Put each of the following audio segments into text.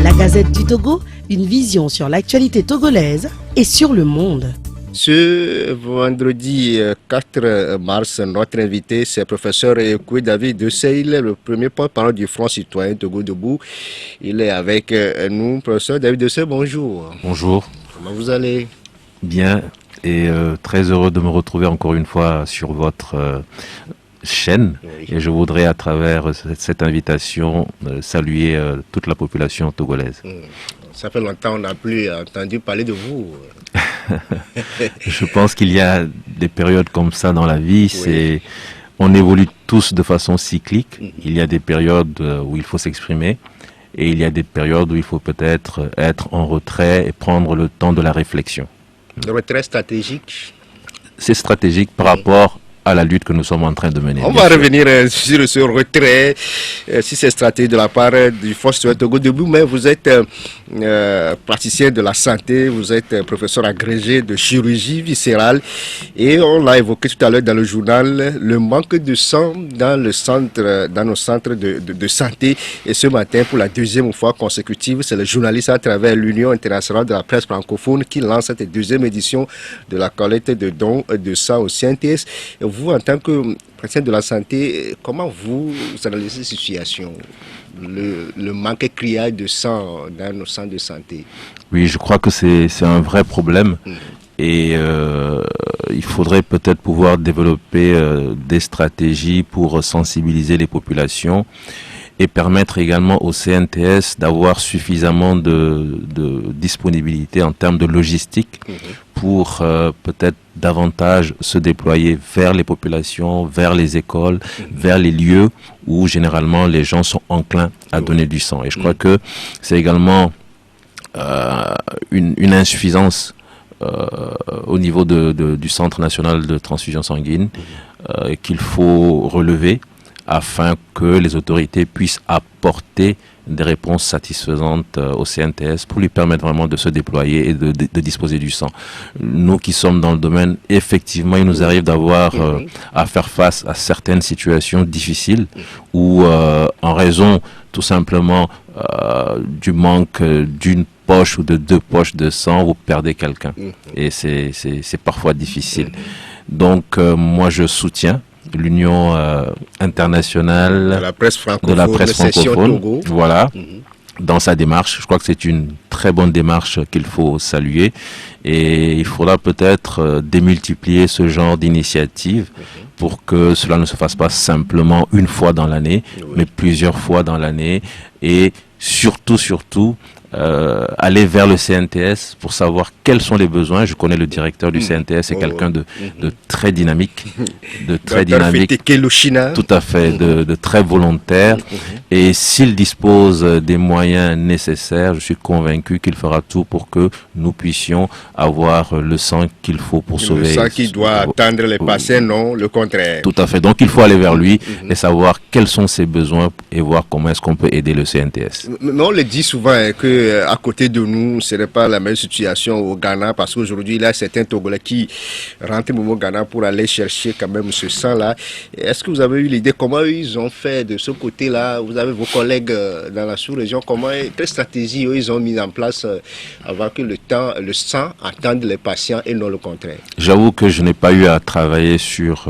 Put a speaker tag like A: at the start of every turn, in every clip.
A: La Gazette du Togo, une vision sur l'actualité togolaise et sur le monde.
B: Ce vendredi 4 mars, notre invité, c'est professeur Ekwe David Dessay, le premier porte-parole du Front citoyen Togo Debout. Il est avec nous. Professeur David Dessay, bonjour.
C: Bonjour.
B: Comment vous allez?
C: Bien, et très heureux de me retrouver encore une fois sur votre chaîne. Oui. Et je voudrais à travers cette invitation saluer toute la population togolaise.
B: Ça fait longtemps qu'on n'a plus entendu parler de vous.
C: Je pense qu'il y a des périodes comme ça dans la vie.
B: Oui.
C: On évolue tous de façon cyclique. Il y a des périodes où il faut s'exprimer et il y a des périodes où il faut peut-être être en retrait et prendre le temps de la réflexion.
B: Le retrait stratégique?
C: C'est stratégique par rapport à la lutte que nous sommes en train de mener.
B: On va revenir sur ce retrait, si c'est stratégique de la part du Front citoyen Togo Debout, mais vous êtes praticien de la santé, vous êtes professeur agrégé de chirurgie viscérale et on l'a évoqué tout à l'heure dans le journal, le manque de sang dans nos centres de santé. Et ce matin, pour la deuxième fois consécutive, c'est le journaliste à travers l'Union internationale de la presse francophone qui lance cette deuxième édition de la collecte de dons de sang au CNTS. Vous, en tant que praticien de la santé, comment vous analysez cette situation, le manque criard de sang dans nos centres de santé?
C: Oui, je crois que c'est un vrai problème. Et il faudrait peut-être pouvoir développer des stratégies pour sensibiliser les populations et permettre également au CNTS d'avoir suffisamment de disponibilité en termes de logistique pour peut-être davantage se déployer vers les populations, vers les écoles, vers les lieux où généralement les gens sont enclins à donner du sang. Et je crois que c'est également une insuffisance au niveau du Centre national de transfusion sanguine qu'il faut relever afin que les autorités puissent apporter des réponses satisfaisantes au CNTS pour lui permettre vraiment de se déployer et de disposer du sang. Nous qui sommes dans le domaine, effectivement, il nous arrive d'avoir à faire face à certaines situations difficiles où, en raison tout simplement du manque d'une poche ou de deux poches de sang, vous perdez quelqu'un. Et c'est parfois difficile. Donc, moi, je soutiens l'Union internationale
B: de la presse francophone,
C: voilà, dans sa démarche. Je crois que c'est une très bonne démarche qu'il faut saluer et il faudra peut-être démultiplier ce genre d'initiative pour que cela ne se fasse pas simplement une fois dans l'année, mais plusieurs fois dans l'année et surtout aller vers le CNTS pour savoir quels sont les besoins. Je connais le directeur du CNTS, c'est quelqu'un de très dynamique, tout à fait, de très volontaire. Et s'il dispose des moyens nécessaires, je suis convaincu qu'il fera tout pour que nous puissions avoir le sang qu'il faut pour sauver.
B: Le sang qui doit attendre les patients, non le contraire.
C: Tout à fait. Donc il faut aller vers lui et savoir quels sont ses besoins et voir comment est-ce qu'on peut aider le CNTS.
B: Mais on le dit souvent que à côté de nous, ce n'est pas la même situation au Ghana parce qu'aujourd'hui, il y a certains Togolais qui rentrent au Ghana pour aller chercher quand même ce sang-là. Est-ce que vous avez eu l'idée comment ils ont fait de ce côté-là? Vous avez vos collègues dans la sous-région, quelle stratégie ils ont mis en place avant que le sang attende les patients et non le contraire?
C: J'avoue que je n'ai pas eu à travailler sur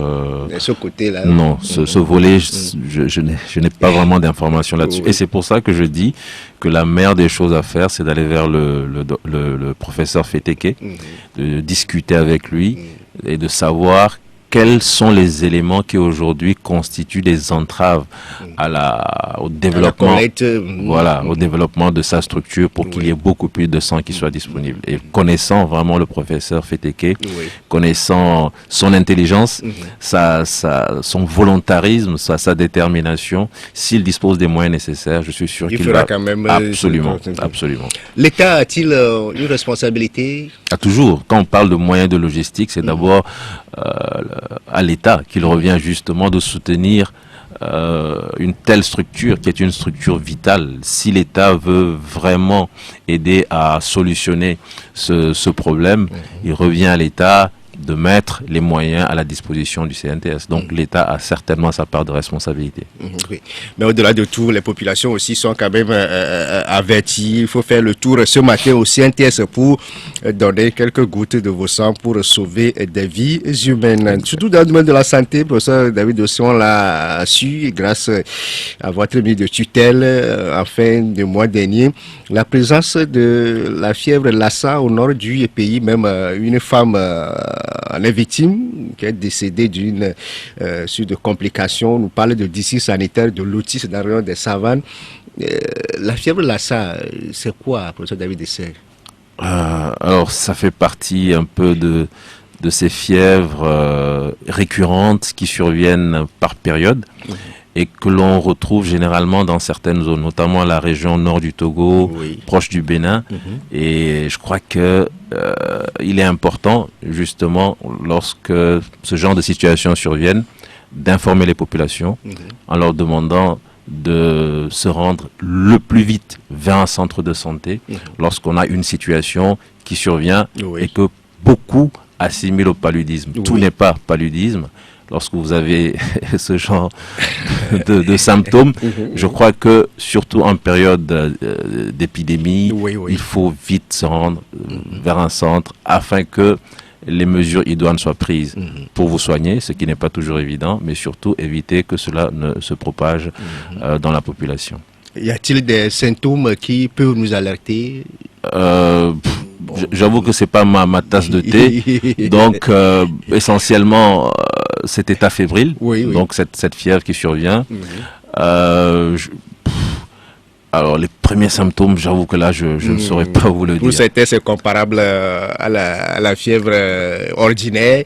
B: ce côté-là.
C: Non, ce volet, je n'ai pas vraiment d'informations là-dessus. Et c'est pour ça que je dis que la meilleure des choses à faire, c'est d'aller vers le professeur Feteke, de discuter avec lui et de savoir quels sont les éléments qui aujourd'hui constituent des entraves au développement, au développement de sa structure pour qu'il y ait beaucoup plus de sang qui soit disponible. Et connaissant vraiment le professeur Feteke, connaissant son intelligence, son volontarisme, sa détermination, s'il dispose des moyens nécessaires, je suis sûr qu'il va
B: quand même
C: absolument.
B: L'État a-t-il une responsabilité?
C: Toujours. Quand on parle de moyens de logistique, c'est d'abord à l'État qu'il revient justement de soutenir une telle structure qui est une structure vitale. Si l'État veut vraiment aider à solutionner ce problème, il revient à l'État de mettre les moyens à la disposition du CNTS. Donc l'État a certainement sa part de responsabilité.
B: Oui. Mais au-delà de tout, les populations aussi sont quand même averties. Il faut faire le tour ce matin au CNTS pour donner quelques gouttes de vos sang pour sauver des vies humaines. Surtout dans le domaine de la santé, professeur David Dossion l'a su grâce à votre ministre de tutelle en fin de mois dernier. La présence de la fièvre Lassa au nord du pays, même une femme en est victime, qui est décédée d'une suite de complications. On nous parle de district sanitaire de l'Otis dans le rayon des Savanes. La fièvre Lassa, c'est quoi, professeur David Dessay?
C: Alors, ça fait partie un peu de ces fièvres récurrentes qui surviennent par période et que l'on retrouve généralement dans certaines zones, notamment la région nord du Togo, proche du Bénin. Et je crois que il est important, justement, lorsque ce genre de situation surviennent, d'informer les populations en leur demandant de se rendre le plus vite vers un centre de santé lorsqu'on a une situation qui survient et que beaucoup assimilent au paludisme. Tout n'est pas paludisme. Lorsque vous avez ce genre de symptômes, je crois que surtout en période d'épidémie, il faut vite se rendre vers un centre afin que les mesures idoines soient prises pour vous soigner, ce qui n'est pas toujours évident, mais surtout éviter que cela ne se propage dans la population.
B: Y a-t-il des symptômes qui peuvent nous alerter?
C: J'avoue que c'est pas ma tasse de thé. Donc, essentiellement, cet état fébrile, donc cette fièvre qui survient. Alors, les premiers symptômes, j'avoue que là, je ne saurais pas vous le dire.
B: Pour certains, c'est comparable à la fièvre ordinaire.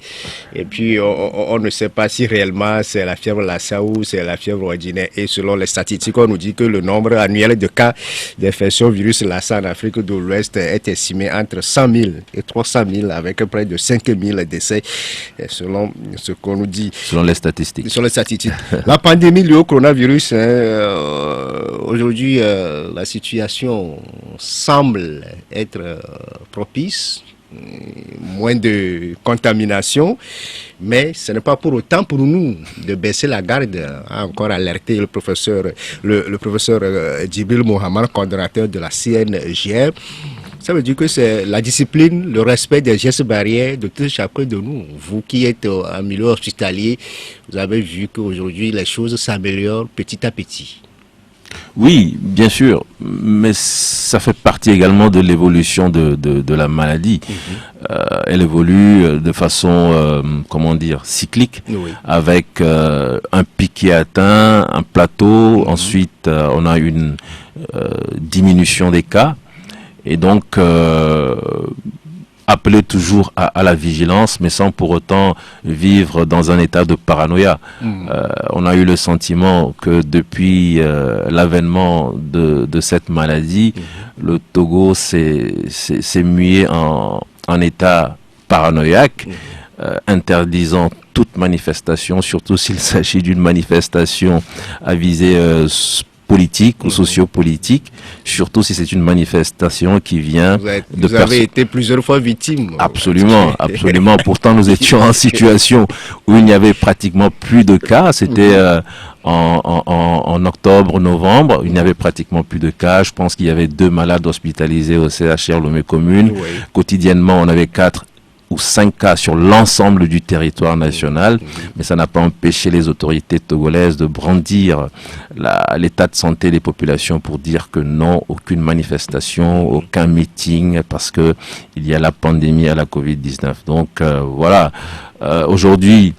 B: Et puis, on ne sait pas si réellement c'est la fièvre Lassa ou c'est la fièvre ordinaire. Et selon les statistiques, on nous dit que le nombre annuel de cas d'infection virus Lassa en Afrique de l'Ouest est estimé entre 100 000 et 300 000, avec près de 5 000 décès, selon ce qu'on nous dit.
C: Selon les statistiques.
B: Selon les statistiques. La pandémie liée au coronavirus, aujourd'hui, la situation semble être propice, moins de contamination, mais ce n'est pas pour autant pour nous de baisser la garde, a encore alerté le professeur Djibril Mohamed, coordonnateur de la CNGR. Ça veut dire que c'est la discipline, le respect des gestes barrières de tout chacun de nous. Vous qui êtes en milieu hospitalier, vous avez vu qu'aujourd'hui les choses s'améliorent petit à petit.
C: Oui, bien sûr, mais ça fait partie également de l'évolution de la maladie. Elle évolue de façon, cyclique, avec un pic qui est atteint, un plateau, ensuite on a une diminution des cas, et donc appeler toujours à la vigilance, mais sans pour autant vivre dans un état de paranoïa. On a eu le sentiment que depuis l'avènement de cette maladie, le Togo s'est mué en état paranoïaque, interdisant toute manifestation, surtout s'il s'agit d'une manifestation à visée politique ou sociopolitique, surtout si c'est une manifestation qui vient
B: Vous avez été plusieurs fois victime.
C: Absolument, absolument. Pourtant, nous étions en situation où il n'y avait pratiquement plus de cas. C'était en octobre, novembre, il n'y avait pratiquement plus de cas. Je pense qu'il y avait 2 malades hospitalisés au CHR Lomé Commune. Quotidiennement, on avait 4 ou 5 cas sur l'ensemble du territoire national, mais ça n'a pas empêché les autorités togolaises de brandir l'état de santé des populations pour dire que non, aucune manifestation, aucun meeting, parce que il y a la pandémie à la Covid-19. Donc voilà, aujourd'hui,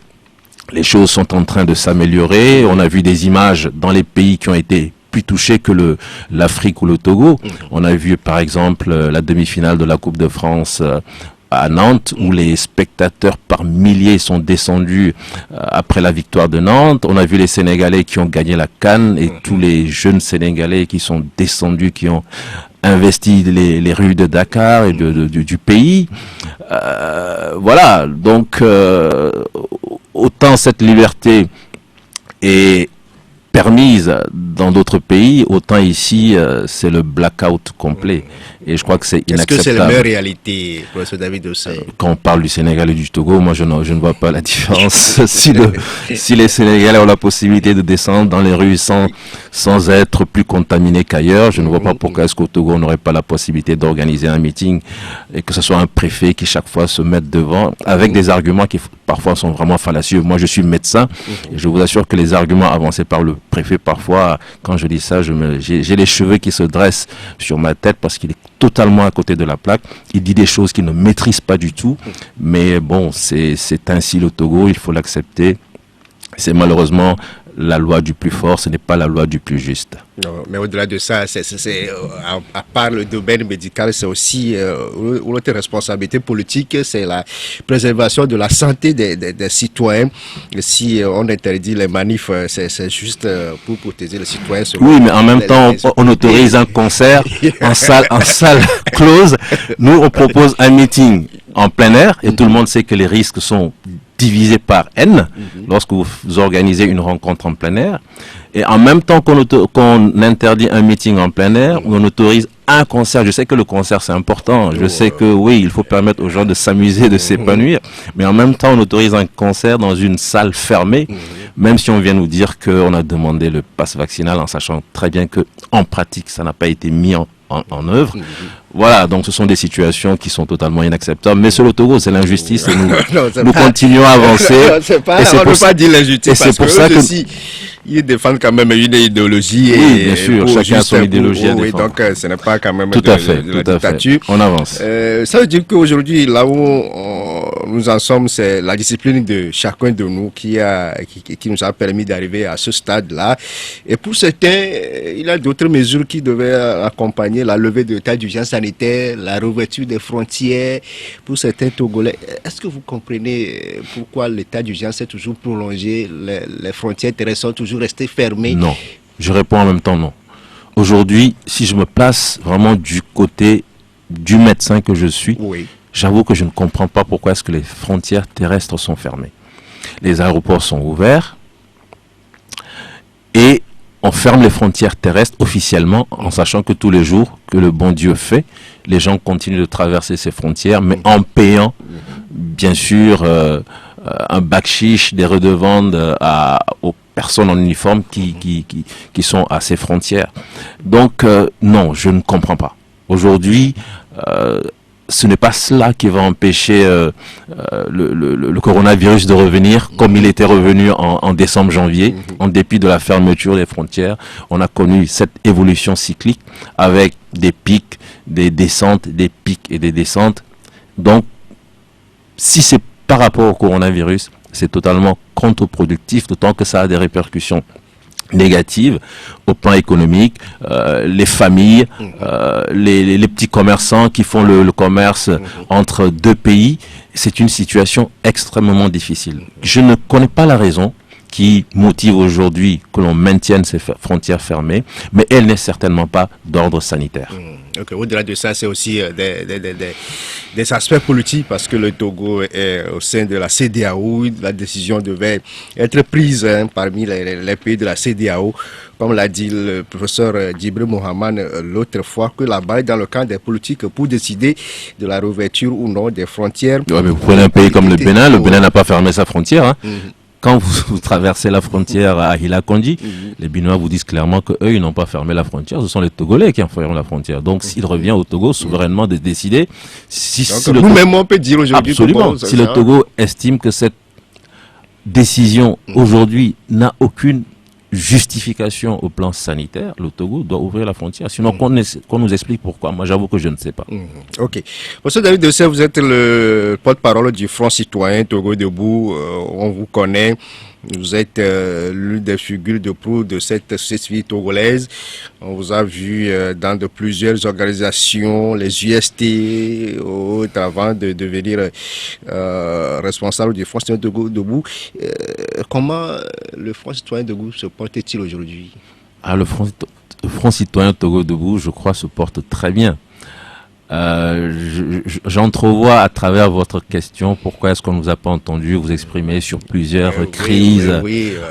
C: les choses sont en train de s'améliorer. On a vu des images dans les pays qui ont été plus touchés que l'Afrique ou le Togo. On a vu par exemple la demi-finale de la Coupe de France à Nantes, où les spectateurs par milliers sont descendus après la victoire de Nantes. On a vu les Sénégalais qui ont gagné la CAN et tous les jeunes Sénégalais qui sont descendus, qui ont investi les rues de Dakar et du pays. Voilà, donc autant cette liberté est permise dans d'autres pays, autant ici, c'est le blackout complet. Et je crois que c'est inacceptable.
B: Est-ce que c'est la meilleure réalité, professeur David Ossé?
C: Quand on parle du Sénégal et du Togo, moi je ne vois pas la différence. Si les Sénégalais ont la possibilité de descendre dans les rues sans être plus contaminés qu'ailleurs, je ne vois pas pourquoi est-ce qu'au Togo on n'aurait pas la possibilité d'organiser un meeting et que ce soit un préfet qui chaque fois se mette devant avec des arguments qui parfois sont vraiment fallacieux. Moi je suis médecin et je vous assure que les arguments avancés par le préfet, parfois quand je dis ça, j'ai les cheveux qui se dressent sur ma tête parce qu'il est totalement à côté de la plaque. Il dit des choses qu'il ne maîtrise pas du tout. Mais bon, c'est ainsi le Togo, il faut l'accepter. C'est malheureusement la loi du plus fort, ce n'est pas la loi du plus juste.
B: Non, mais au-delà de ça, à part le domaine médical, c'est aussi notre responsabilité politique, c'est la préservation de la santé des citoyens. Et si on interdit les manifs, c'est juste pour protéger les citoyens.
C: Oui, mais en même temps, on autorise un concert en salle close. Nous, on propose un meeting en plein air et tout le monde sait que les risques sont divisé par N lorsque vous organisez une rencontre en plein air. Et en même temps qu'on interdit un meeting en plein air, on autorise un concert. Je sais que le concert c'est important. Je sais que oui, il faut permettre aux gens de s'amuser, de s'épanouir. Mais en même temps, on autorise un concert dans une salle fermée, même si on vient nous dire qu'on a demandé le pass vaccinal en sachant très bien que en pratique, ça n'a pas été mis en œuvre. Voilà, donc ce sont des situations qui sont totalement inacceptables. Mais sur le Togo, c'est l'injustice et nous continuons à avancer.
B: On ne peut pas dire l'injustice parce que aussi, ils défendent quand même une idéologie.
C: Oui, bien sûr, chacun a son idéologie à défendre.
B: Donc ce n'est pas quand même
C: de la
B: dictature.
C: On avance.
B: Ça veut dire qu'aujourd'hui, là où nous en sommes, c'est la discipline de chacun de nous qui nous a permis d'arriver à ce stade-là. Et pour certains, il y a d'autres mesures qui devaient accompagner la levée de l'état d'urgence sanitaire, la réouverture des frontières. Pour certains Togolais, est-ce que vous comprenez pourquoi l'état d'urgence est toujours prolongé, les frontières terrestres sont toujours restées fermées?
C: Non, je réponds en même temps non. Aujourd'hui, si je me place vraiment du côté du médecin que je suis, j'avoue que je ne comprends pas pourquoi est-ce que les frontières terrestres sont fermées. Les aéroports sont ouverts et on ferme les frontières terrestres officiellement en sachant que tous les jours que le bon Dieu fait, les gens continuent de traverser ces frontières, mais en payant, bien sûr, un bakshish, des redevances aux personnes en uniforme qui sont à ces frontières. Donc, non, je ne comprends pas. Aujourd'hui, ce n'est pas cela qui va empêcher le coronavirus de revenir comme il était revenu en décembre-janvier, en dépit de la fermeture des frontières. On a connu cette évolution cyclique avec des pics, des descentes, des pics et des descentes. Donc, si c'est par rapport au coronavirus, c'est totalement contre-productif, d'autant que ça a des répercussions négatives au plan économique, les familles, les petits commerçants qui font le commerce entre deux pays, c'est une situation extrêmement difficile. Je ne connais pas la raison qui motive aujourd'hui que l'on maintienne ces frontières fermées, mais elle n'est certainement pas d'ordre sanitaire.
B: Okay. Au-delà de ça, c'est aussi des aspects politiques parce que le Togo est au sein de la CEDEAO. La décision devait être prise parmi les pays de la CEDEAO. Comme l'a dit le professeur Djibril Mohamed l'autre fois, que là-bas, dans le camp des politiques, pour décider de la réouverture ou non des frontières.
C: Ouais, mais vous prenez un pays comme le Bénin n'a pas fermé sa frontière. Hein. Quand vous traversez la frontière à Hila-Kondi, les Béninois vous disent clairement qu'eux, ils n'ont pas fermé la frontière. Ce sont les Togolais qui ont fermé la frontière. Donc, s'il revient au Togo souverainement de décider...
B: Nous-mêmes, on peut dire aujourd'hui...
C: Absolument. Si le Togo estime que cette décision, aujourd'hui, n'a aucune justification au plan sanitaire, le Togo doit ouvrir la frontière. Sinon, qu'on nous explique pourquoi. Moi, j'avoue que je ne sais pas.
B: Ok. Monsieur David Ossé, vous êtes le porte-parole du Front citoyen Togo Debout. On vous connaît. Vous êtes l'une des figures de proue de cette société civile togolaise. On vous a vu dans plusieurs organisations, les UST, avant de devenir responsable du Front citoyen Togo Debout. Comment le Front citoyen Debout se porte-t-il aujourd'hui?
C: Le Front citoyen Togo Debout, je crois, se porte très bien. J'entrevois à travers votre question pourquoi est-ce qu'on ne vous a pas entendu vous exprimer sur plusieurs crises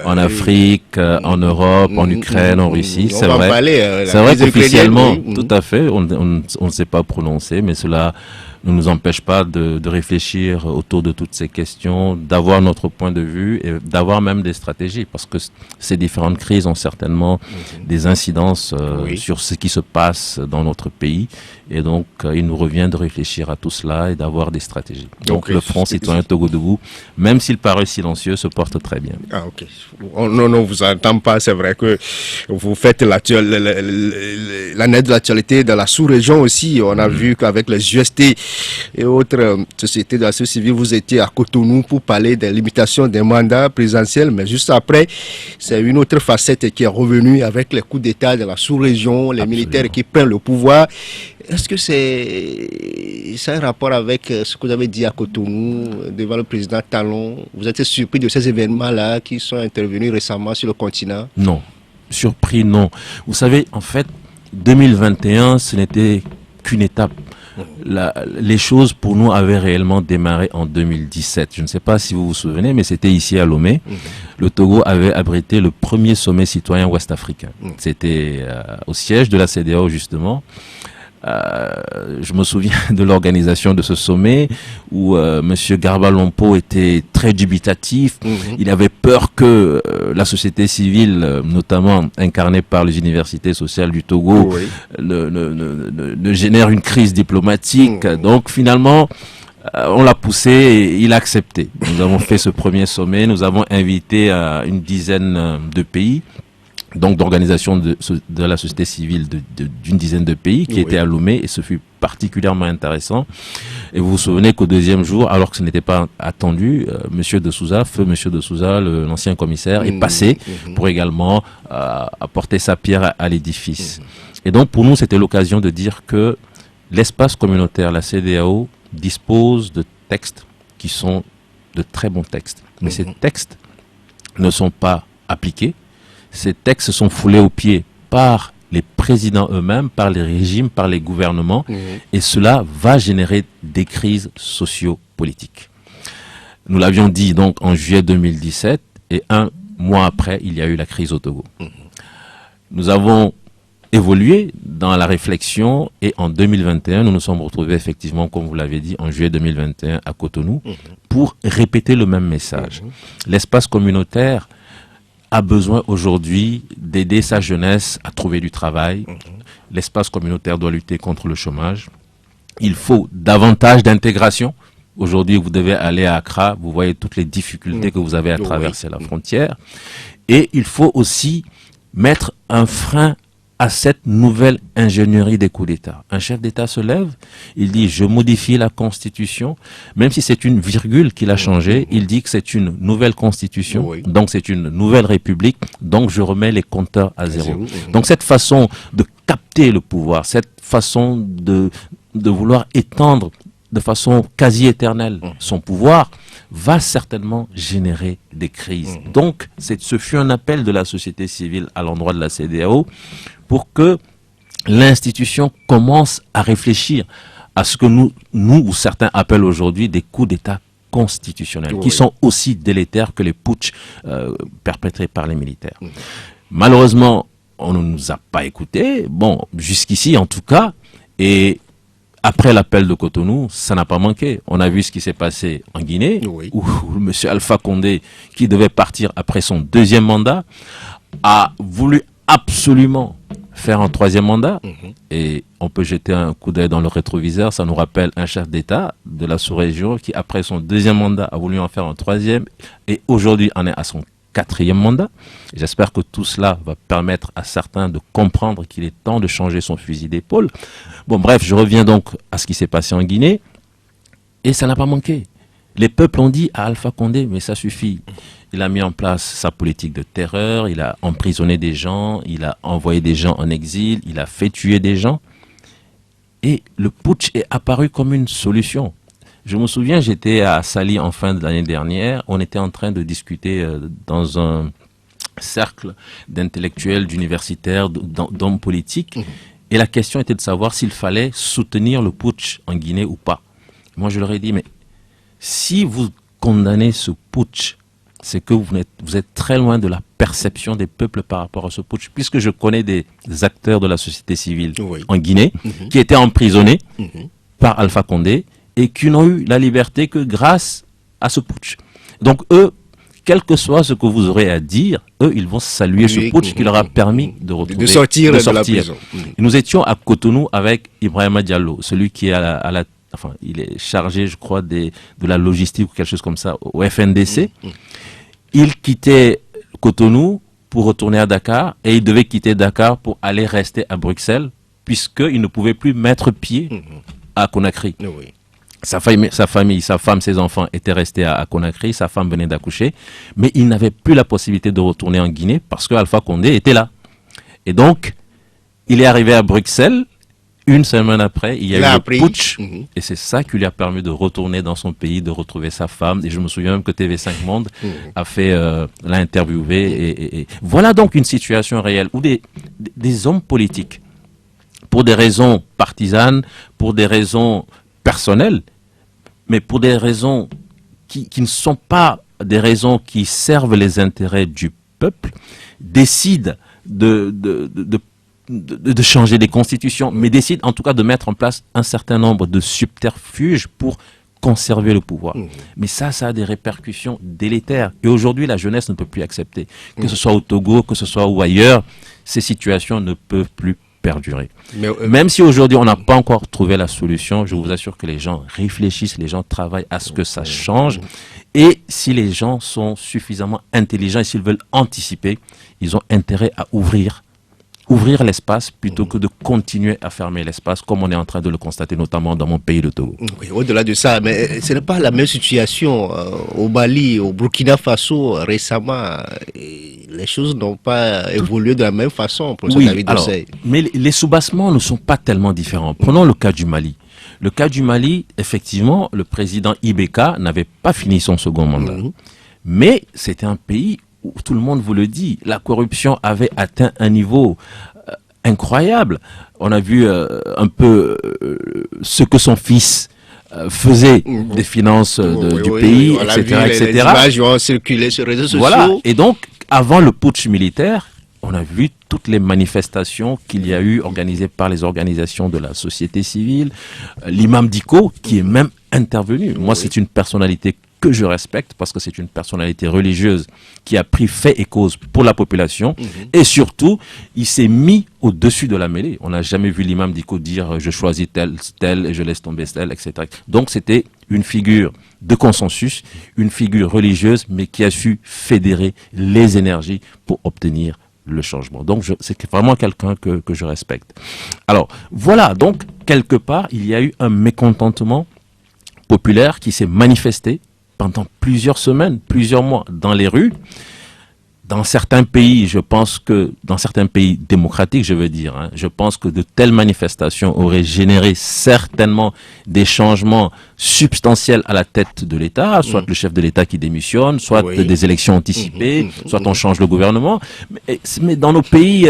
C: en Afrique, en Europe, en Ukraine, en Russie. C'est vrai. C'est vrai qu'officiellement, tout à fait, on ne s'est pas prononcé, mais cela ne nous empêche pas de réfléchir autour de toutes ces questions, d'avoir notre point de vue et d'avoir même des stratégies, parce que ces différentes crises ont certainement des incidences sur ce qui se passe dans notre pays, et donc il nous revient de réfléchir à tout cela et d'avoir des stratégies. Donc le Front citoyen Togo Debout, même s'il paraît silencieux, se porte très bien.
B: Ah ok. On vous entend pas, c'est vrai que vous faites l'année de l'actualité dans la sous-région aussi. On a vu qu'avec les UST et autres sociétés de la société civile, vous étiez à Cotonou pour parler des limitations des mandats présidentiels, mais juste après, c'est une autre facette qui est revenue avec les coups d'État de la sous-région, les militaires qui prennent le pouvoir. Est-ce que ça a un rapport avec ce que vous avez dit à Cotonou, devant le président Talon? Vous êtes surpris de ces événements-là qui sont intervenus récemment sur le continent?
C: Non, surpris non. Vous savez, en fait, 2021, ce n'était qu'une étape. Les choses pour nous avaient réellement démarré en 2017. Je ne sais pas si vous vous souvenez, mais c'était ici à Lomé. Le Togo avait abrité le premier sommet citoyen ouest-africain. C'était au siège de la CEDEAO justement. Je me souviens de l'organisation de ce sommet où Monsieur Garba Lompo était très dubitatif. Il avait peur que la société civile, notamment incarnée par les universités sociales du Togo, ne génère une crise diplomatique. Donc finalement, on l'a poussé et il a accepté. Nous avons fait ce premier sommet. Nous avons invité une dizaine de pays, donc d'organisations de la société civile d'une dizaine de pays qui étaient à Lomé, et ce fut particulièrement intéressant. Et vous vous souvenez qu'au deuxième jour, alors que ce n'était pas attendu, Monsieur de Souza, feu Monsieur de Souza, l'ancien commissaire, est passé pour également apporter sa pierre à l'édifice. Et donc pour nous, c'était l'occasion de dire que l'espace communautaire, la CEDEAO, dispose de textes qui sont de très bons textes. Mais ces textes ne sont pas appliqués. Ces textes sont foulés aux pieds par les présidents eux-mêmes, par les régimes, par les gouvernements, et cela va générer des crises socio-politiques. Nous l'avions dit donc en juillet 2017, et un mois après, il y a eu la crise au Togo. Nous avons évolué dans la réflexion, et en 2021, nous nous sommes retrouvés effectivement, comme vous l'avez dit, en juillet 2021 à Cotonou, pour répéter le même message. L'espace communautaire a besoin aujourd'hui d'aider sa jeunesse à trouver du travail. L'espace communautaire doit lutter contre le chômage. Il faut davantage d'intégration. Aujourd'hui, vous devez aller à Accra, vous voyez toutes les difficultés que vous avez à traverser la frontière. Et il faut aussi mettre un frein à cette nouvelle ingénierie des coups d'État. Un chef d'État se lève, il dit « je modifie la Constitution », même si c'est une virgule qu'il a changée, il dit que c'est une nouvelle Constitution, donc c'est une nouvelle République, donc je remets les compteurs à zéro. Donc cette façon de capter le pouvoir, cette façon de vouloir étendre de façon quasi éternelle son pouvoir, va certainement générer des crises. Donc, ce fut un appel de la société civile à l'endroit de la CEDEAO pour que l'institution commence à réfléchir à ce que nous ou certains appellent aujourd'hui des coups d'État constitutionnels, qui sont aussi délétères que les putschs perpétrés par les militaires. Malheureusement, on ne nous a pas écoutés, bon, jusqu'ici en tout cas, et après l'appel de Cotonou, ça n'a pas manqué. On a vu ce qui s'est passé en Guinée, où M. Alpha Condé, qui devait partir après son deuxième mandat, a voulu absolument faire un troisième mandat. Et on peut jeter un coup d'œil dans le rétroviseur, ça nous rappelle un chef d'État de la sous-région qui, après son deuxième mandat, a voulu en faire un troisième, et aujourd'hui en est à son quatrième mandat. J'espère que tout cela va permettre à certains de comprendre qu'il est temps de changer son fusil d'épaule. Bon, bref, je reviens donc à ce qui s'est passé en Guinée, et ça n'a pas manqué. Les peuples ont dit à Alpha Condé, mais ça suffit. Il a mis en place sa politique de terreur, il a emprisonné des gens, il a envoyé des gens en exil, il a fait tuer des gens, et le putsch est apparu comme une solution. Je me souviens, j'étais à Sali en fin de l'année dernière, on était en train de discuter dans un cercle d'intellectuels, d'universitaires, d'hommes politiques, Et la question était de savoir s'il fallait soutenir le putsch en Guinée ou pas. Moi, je leur ai dit, mais si vous condamnez ce putsch, c'est que vous êtes très loin de la perception des peuples par rapport à ce putsch, puisque je connais des acteurs de la société civile en Guinée qui étaient emprisonnés par Alpha Condé et qui n'ont eu la liberté que grâce à ce putsch. Donc eux, quel que soit ce que vous aurez à dire, eux, ils vont saluer ce putsch qui leur a permis de retrouver,
B: de sortir de la prison.
C: Et nous étions à Cotonou avec Ibrahima Diallo, celui qui est enfin, il est chargé, je crois, de la logistique ou quelque chose comme ça au FNDC. Il quittait Cotonou pour retourner à Dakar et il devait quitter Dakar pour aller rester à Bruxelles puisqu'il ne pouvait plus mettre pied à Conakry. Sa famille, sa femme, ses enfants étaient restés à Conakry, sa femme venait d'accoucher, mais il n'avait plus la possibilité de retourner en Guinée parce que Alpha Condé était là. Et donc, il est arrivé à Bruxelles, une semaine après, il y a eu le putsch, et c'est ça qui lui a permis de retourner dans son pays, de retrouver sa femme, et je me souviens même que TV5 Monde a fait, l'a interviewé, et voilà donc une situation réelle où des hommes politiques, pour des raisons partisanes, pour des raisons personnelles, mais pour des raisons qui ne sont pas des raisons qui servent les intérêts du peuple, décident de changer les constitutions, mais décident en tout cas de mettre en place un certain nombre de subterfuges pour conserver le pouvoir. Mais ça a des répercussions délétères. Et aujourd'hui, la jeunesse ne peut plus accepter. Que ce soit au Togo, que ce soit ou ailleurs, ces situations ne peuvent plus perdurer. Même si aujourd'hui on n'a pas encore trouvé la solution, je vous assure que les gens réfléchissent, les gens travaillent à ce que ça change. Et si les gens sont suffisamment intelligents et s'ils veulent anticiper, ils ont intérêt à ouvrir l'espace plutôt que de continuer à fermer l'espace comme on est en train de le constater notamment dans mon pays, le Togo.
B: Oui, au-delà de ça, mais ce n'est pas la même situation au Mali, au Burkina Faso récemment. Les choses n'ont pas évolué de la même façon pour David Ossey.
C: Mais les soubassements ne sont pas tellement différents. Prenons le cas du Mali. Le cas du Mali, effectivement, le président Ibeka n'avait pas fini son second mandat. Mais c'était un pays où tout le monde vous le dit, la corruption avait atteint un niveau incroyable. On a vu un peu ce que son fils faisait des finances du pays, etc.
B: Les images ont circulé sur les réseaux sociaux.
C: Voilà. Et donc, avant le putsch militaire, on a vu toutes les manifestations qu'il y a eu organisées par les organisations de la société civile. L'imam Diko, qui est même intervenu. Moi, c'est une personnalité que je respecte parce que c'est une personnalité religieuse qui a pris fait et cause pour la population et surtout, il s'est mis au-dessus de la mêlée. On n'a jamais vu l'imam Diko dire je choisis tel et je laisse tomber tel, etc. Donc c'était une figure de consensus, une figure religieuse mais qui a su fédérer les énergies pour obtenir le changement. Donc c'est vraiment quelqu'un que je respecte. Alors voilà, donc quelque part il y a eu un mécontentement populaire qui s'est manifesté pendant plusieurs semaines, plusieurs mois dans les rues. Dans certains pays, je pense que, dans certains pays démocratiques, je veux dire, je pense que de telles manifestations auraient généré certainement des changements substantiels à la tête de l'État, soit le chef de l'État qui démissionne, soit des élections anticipées, soit on change le gouvernement. Mais dans nos pays,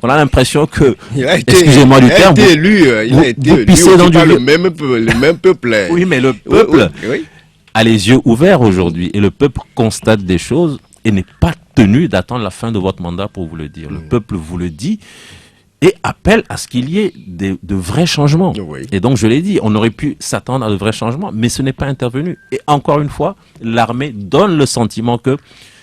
C: on a l'impression que, excusez-moi du terme,
B: il a été élu
C: pissez dans
B: le même peuple.
C: Oui, mais le peuple a les yeux ouverts aujourd'hui et le peuple constate des choses et n'est pas tenu d'attendre la fin de votre mandat pour vous le dire. Le peuple vous le dit et appelle à ce qu'il y ait de vrais changements. Et donc, je l'ai dit, on aurait pu s'attendre à de vrais changements, mais ce n'est pas intervenu. Et encore une fois, l'armée donne le sentiment que,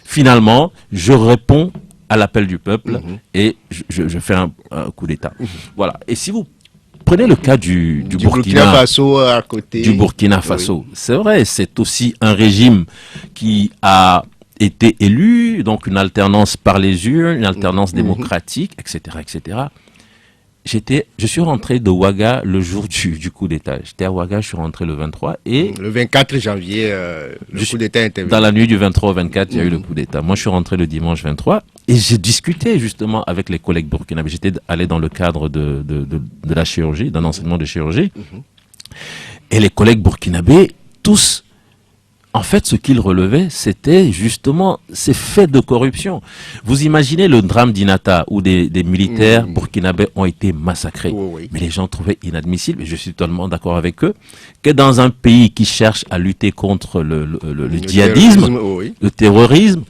C: finalement, je réponds à l'appel du peuple et je fais un coup d'État. Voilà. Et si vous prenez le cas du Burkina
B: Faso à côté.
C: Du Burkina Faso. C'est vrai, c'est aussi un régime qui a été élu, donc une alternance par les urnes, une alternance démocratique, etc., etc. Je suis rentré de Ouaga le jour du coup d'État. J'étais à Ouaga, je suis rentré le 23 et...
B: Le 24 janvier, le coup d'État intervenu.
C: Dans la nuit du 23 au 24, il y a eu le coup d'État. Moi, je suis rentré le dimanche 23 et j'ai discuté justement avec les collègues burkinabés. J'étais allé dans le cadre de la chirurgie, d'un enseignement de chirurgie. Et les collègues burkinabés, tous En fait, ce qu'il relevait, c'était justement ces faits de corruption. Vous imaginez le drame d'Inata où des militaires burkinabés ont été massacrés.
B: Oui.
C: Mais les gens trouvaient inadmissible, et je suis totalement d'accord avec eux, que dans un pays qui cherche à lutter contre le djihadisme, le terrorisme,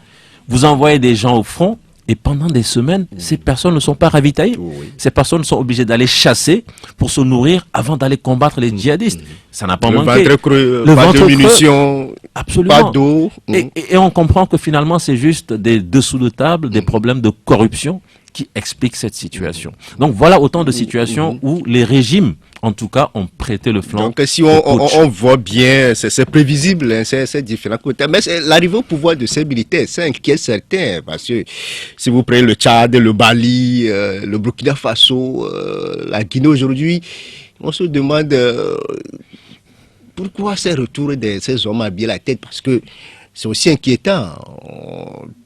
C: vous envoyez des gens au front, et pendant des semaines, ces personnes ne sont pas ravitaillées. Ces personnes sont obligées d'aller chasser pour se nourrir avant d'aller combattre les djihadistes. Ça n'a pas manqué.
B: Ventre creux, pas de munitions,
C: absolument.
B: pas d'eau.
C: Et on comprend que finalement, c'est juste des dessous de table, des problèmes de corruption qui expliquent cette situation. Donc voilà autant de situations où les régimes, en tout cas, ont prêté le flanc.
B: Donc si on voit bien, c'est prévisible, hein, c'est différent côté. Mais l'arrivée au pouvoir de ces militaires, ça inquiète certains, parce que si vous prenez le Tchad, le Mali, le Burkina Faso, la Guinée aujourd'hui, on se demande pourquoi ces retours de ces hommes habillés la tête, parce que c'est aussi inquiétant.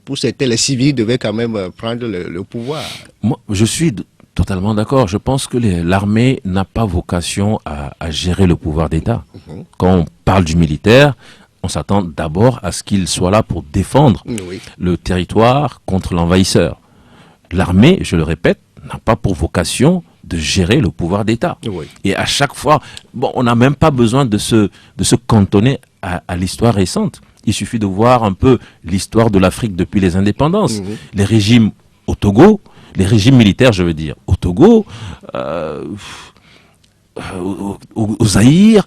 B: Pour certains, les civils devaient quand même prendre le pouvoir.
C: Moi, je suis totalement d'accord. Je pense que l'armée n'a pas vocation à gérer le pouvoir d'État. Quand on parle du militaire, on s'attend d'abord à ce qu'il soit là pour défendre le territoire contre l'envahisseur. L'armée, je le répète, n'a pas pour vocation de gérer le pouvoir d'État. Et à chaque fois, bon, on n'a même pas besoin de se cantonner à l'histoire récente. Il suffit de voir un peu l'histoire de l'Afrique depuis les indépendances. Les régimes au Togo, les régimes militaires, je veux dire, au Togo, au Zaïre,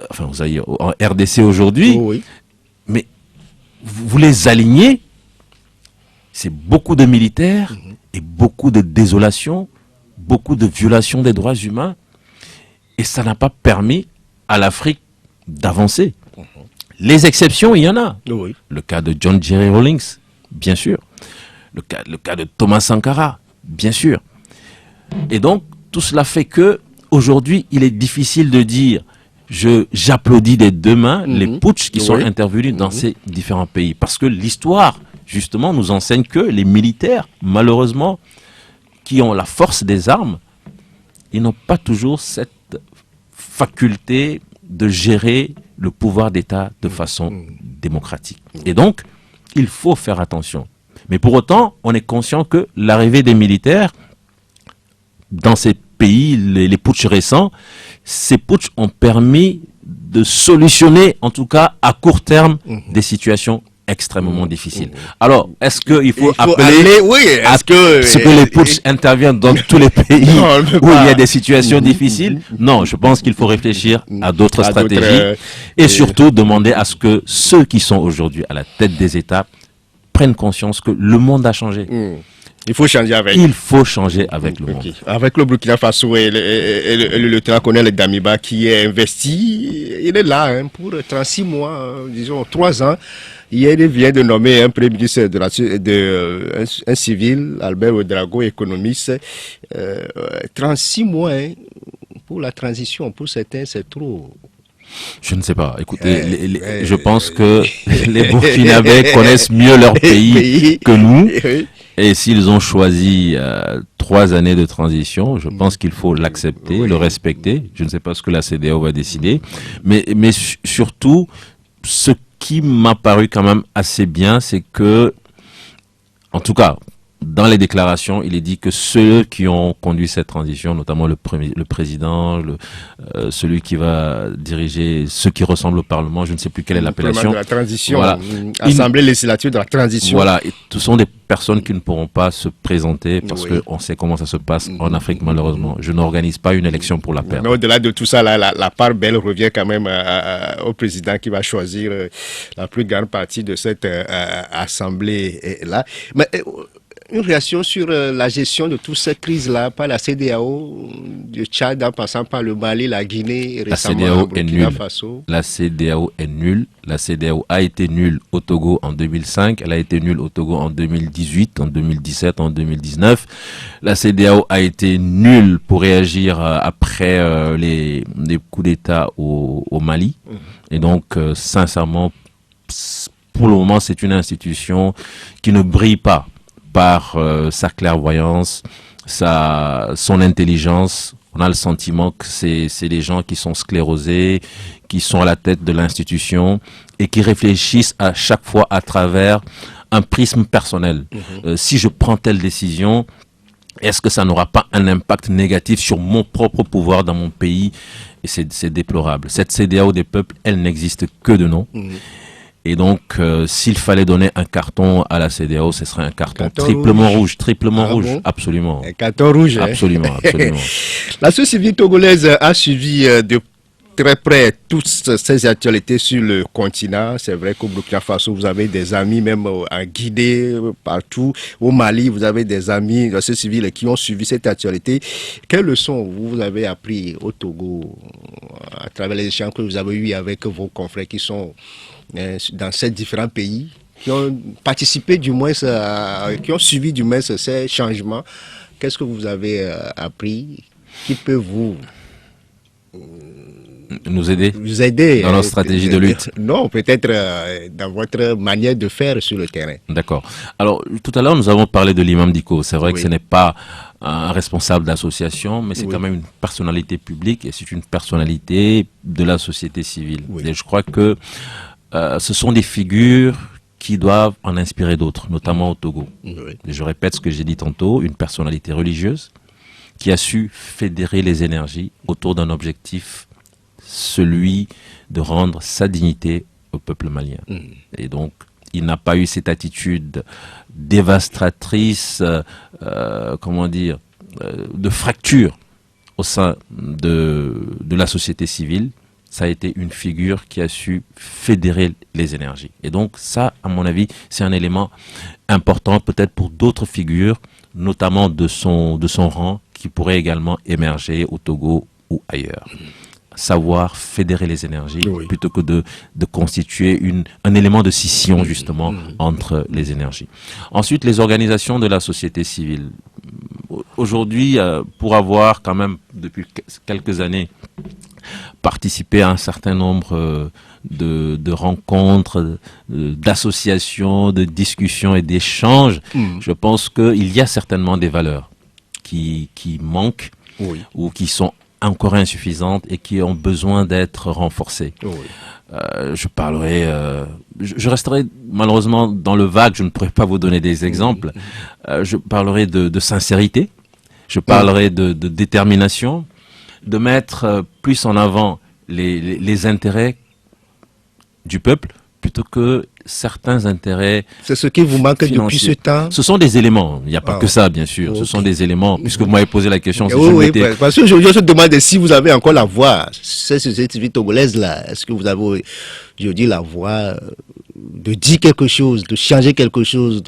C: enfin au Zaïre, en RDC aujourd'hui, mais vous les alignez, c'est beaucoup de militaires et beaucoup de désolation, beaucoup de violations des droits humains, et ça n'a pas permis à l'Afrique d'avancer. Les exceptions, il y en a. Le cas de John Jerry Rawlings, bien sûr. Le cas de Thomas Sankara, bien sûr. Et donc, tout cela fait que, aujourd'hui, il est difficile de dire j'applaudis des deux mains les putschs qui sont intervenus dans ces différents pays. Parce que l'histoire, justement, nous enseigne que les militaires, malheureusement, qui ont la force des armes, ils n'ont pas toujours cette faculté de gérer le pouvoir d'État de façon démocratique. Et donc, il faut faire attention. Mais pour autant, on est conscient que l'arrivée des militaires dans ces pays, les putschs récents, ces putschs ont permis de solutionner, en tout cas à court terme, des situations extrêmement difficiles. Alors, est-ce qu'il faut appeler à ce que les putschs interviennent dans tous les pays où il y a des situations difficiles? Non, je pense qu'il faut réfléchir à d'autres stratégies et surtout demander à ce que ceux qui sont aujourd'hui à la tête des États prennent conscience que le monde a changé.
B: Il faut changer avec.
C: Il faut changer avec le monde.
B: Avec le Burkina Faso et le lieutenant-colonel Damiba qui est investi, il est là pour 36 mois, disons 3 ans. Hier, il vient de nommer un premier ministre un civil, Albert Ouedraogo, économiste. 36 mois pour la transition, pour certains, c'est trop.
C: Je ne sais pas. Écoutez, je pense que les Burkinabés connaissent mieux leur pays que nous. Et s'ils ont choisi 3 années de transition, je pense qu'il faut l'accepter, le respecter. Je ne sais pas ce que la CEDEAO va décider. Mais surtout, ce qui m'a paru quand même assez bien, c'est que, en tout cas, dans les déclarations, il est dit que ceux qui ont conduit cette transition, notamment le président, celui qui va diriger ceux qui ressemblent au Parlement, je ne sais plus quelle est l'appellation.
B: De la transition, voilà. Assemblée législative de la transition.
C: Voilà, et ce sont des personnes qui ne pourront pas se présenter parce qu'on sait comment ça se passe en Afrique, malheureusement. Je n'organise pas une élection pour la perdre.
B: Mais au-delà de tout ça, la part belle revient quand même au président qui va choisir la plus grande partie de cette assemblée-là. Mais une réaction sur la gestion de toutes ces crises-là par la CEDEAO, du Tchad en passant par le Mali, la Guinée, récemment le Burkina Faso.
C: La CEDEAO est nulle. La CEDEAO a été nulle au Togo en 2005, elle a été nulle au Togo en 2018, en 2017, en 2019. La CEDEAO a été nulle pour réagir après les coups d'État au Mali. Et donc, sincèrement, pour le moment, c'est une institution qui ne brille pas par sa clairvoyance, son intelligence. On a le sentiment que c'est des gens qui sont sclérosés, qui sont à la tête de l'institution et qui réfléchissent à chaque fois à travers un prisme personnel. Si je prends telle décision, est-ce que ça n'aura pas un impact négatif sur mon propre pouvoir dans mon pays? Et c'est déplorable. Cette CEDEAO des peuples, elle n'existe que de nom. Et donc, s'il fallait donner un carton à la CEDEAO, ce serait un carton triplement rouge. Triplement rouge, bon? Absolument.
B: Un carton rouge,
C: absolument,
B: hein?
C: Absolument.
B: La société civile togolaise a suivi de très près toutes ces actualités sur le continent. C'est vrai qu'au Burkina Faso, vous avez des amis, même en Guinée, partout. Au Mali, vous avez des amis de la société civile qui ont suivi cette actualité. Quelles leçons vous avez appris au Togo à travers les échanges que vous avez eus avec vos confrères qui sont dans ces différents pays, qui ont participé du moins, qui ont suivi du moins ces changements? Qu'est-ce que vous avez appris qui peut
C: nous aider dans notre stratégie de lutte?
B: Non, peut-être dans votre manière de faire sur le terrain.
C: D'accord. Alors, tout à l'heure, nous avons parlé de l'imam Diko. C'est vrai que ce n'est pas un responsable d'association, mais c'est quand même une personnalité publique et c'est une personnalité de la société civile. Et je crois que ce sont des figures qui doivent en inspirer d'autres, notamment au Togo. Et je répète ce que j'ai dit tantôt, une personnalité religieuse qui a su fédérer les énergies autour d'un objectif, celui de rendre sa dignité au peuple malien. Et donc, il n'a pas eu cette attitude dévastatrice, de fracture au sein de la société civile. Ça a été une figure qui a su fédérer les énergies. Et donc ça, à mon avis, c'est un élément important peut-être pour d'autres figures, notamment de son rang, qui pourraient également émerger au Togo ou ailleurs. Savoir fédérer les énergies plutôt que de constituer un élément de scission justement entre les énergies. Ensuite, les organisations de la société civile. Aujourd'hui, pour avoir quand même depuis quelques années participé à un certain nombre de rencontres, d'associations, de discussions et d'échanges, je pense qu'il y a certainement des valeurs qui manquent ou qui sont encore insuffisantes et qui ont besoin d'être renforcées. Je resterai malheureusement dans le vague, je ne pourrai pas vous donner des exemples. Je parlerai de sincérité, je parlerai de détermination, de mettre plus en avant les intérêts du peuple plutôt que certains intérêts.
B: C'est ce qui vous manque
C: financiers.
B: Depuis ce temps?
C: Ce sont des éléments, il n'y a pas que ça bien sûr, ce sont des éléments, puisque vous m'avez posé la question.
B: Parce que je me demande si vous avez encore la voix, cette société civile togolaise là, est-ce que vous avez, je dis, la voix de dire quelque chose, de changer quelque chose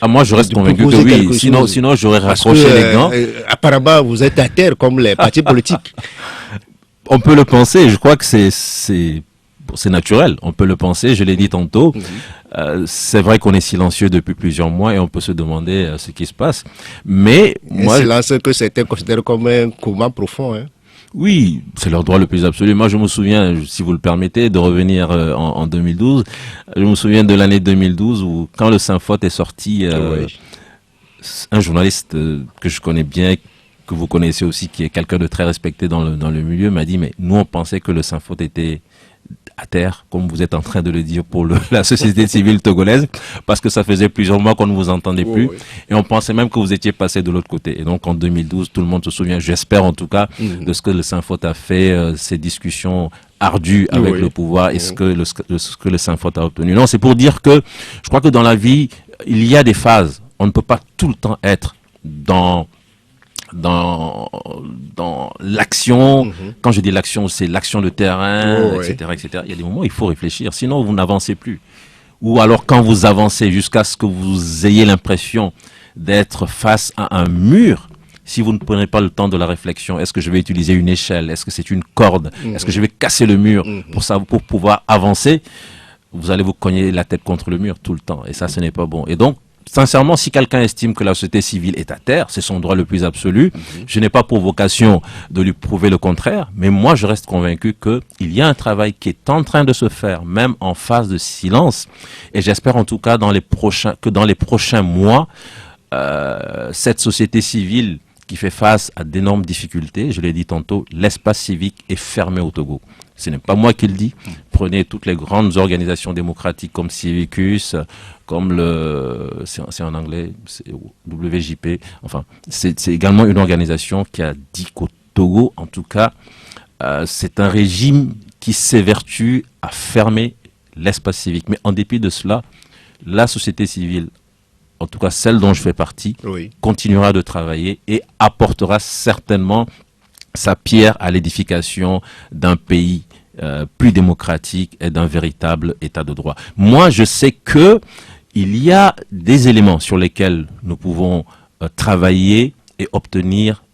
C: moi je reste convaincu que oui, sinon j'aurais raccroché les gants.
B: Apparemment vous êtes à terre comme les partis politiques.
C: On peut le penser, je crois que c'est naturel, on peut le penser, je l'ai dit tantôt. C'est vrai qu'on est silencieux depuis plusieurs mois et on peut se demander ce qui se passe. Mais
B: moi, silence que certains considèrent comme un coma profond. Hein.
C: Oui, c'est leur droit le plus absolu. Moi, je me souviens, si vous le permettez, de revenir en 2012. Je me souviens de l'année 2012 où, quand le Saint-Faute est sorti, un journaliste que je connais bien, que vous connaissez aussi, qui est quelqu'un de très respecté dans le milieu, m'a dit, mais nous, on pensait que le Saint-Faute était à terre, comme vous êtes en train de le dire pour la société civile togolaise, parce que ça faisait plusieurs mois qu'on ne vous entendait plus, et on pensait même que vous étiez passé de l'autre côté. Et donc en 2012, tout le monde se souvient, j'espère en tout cas, de ce que le Saint-Faute a fait, ces discussions ardues avec le pouvoir et ce que le Saint-Faute a obtenu. Non, c'est pour dire que je crois que dans la vie, il y a des phases. On ne peut pas tout le temps être dans l'action. Quand je dis l'action, c'est l'action de terrain, etc., etc. Il y a des moments où il faut réfléchir, sinon vous n'avancez plus. Ou alors quand vous avancez jusqu'à ce que vous ayez l'impression d'être face à un mur, si vous ne prenez pas le temps de la réflexion, est-ce que je vais utiliser une échelle, est-ce que c'est une corde, est-ce que je vais casser le mur pour pouvoir avancer, vous allez vous cogner la tête contre le mur tout le temps. Et ça, ce n'est pas bon. Et donc, sincèrement, si quelqu'un estime que la société civile est à terre, c'est son droit le plus absolu. Je n'ai pas pour vocation de lui prouver le contraire, mais moi, je reste convaincu qu'il y a un travail qui est en train de se faire, même en phase de silence. Et j'espère en tout cas que dans les prochains mois, cette société civile qui fait face à d'énormes difficultés. Je l'ai dit tantôt, l'espace civique est fermé au Togo. Ce n'est pas moi qui le dis. Prenez toutes les grandes organisations démocratiques comme Civicus, comme c'est en anglais, c'est WJP. Enfin, c'est également une organisation qui a dit qu'au Togo, en tout cas, c'est un régime qui s'évertue à fermer l'espace civique. Mais en dépit de cela, la société civile, en tout cas celle dont je fais partie, continuera de travailler et apportera certainement sa pierre à l'édification d'un pays plus démocratique et d'un véritable état de droit. Moi, je sais que il y a des éléments sur lesquels nous pouvons travailler et obtenir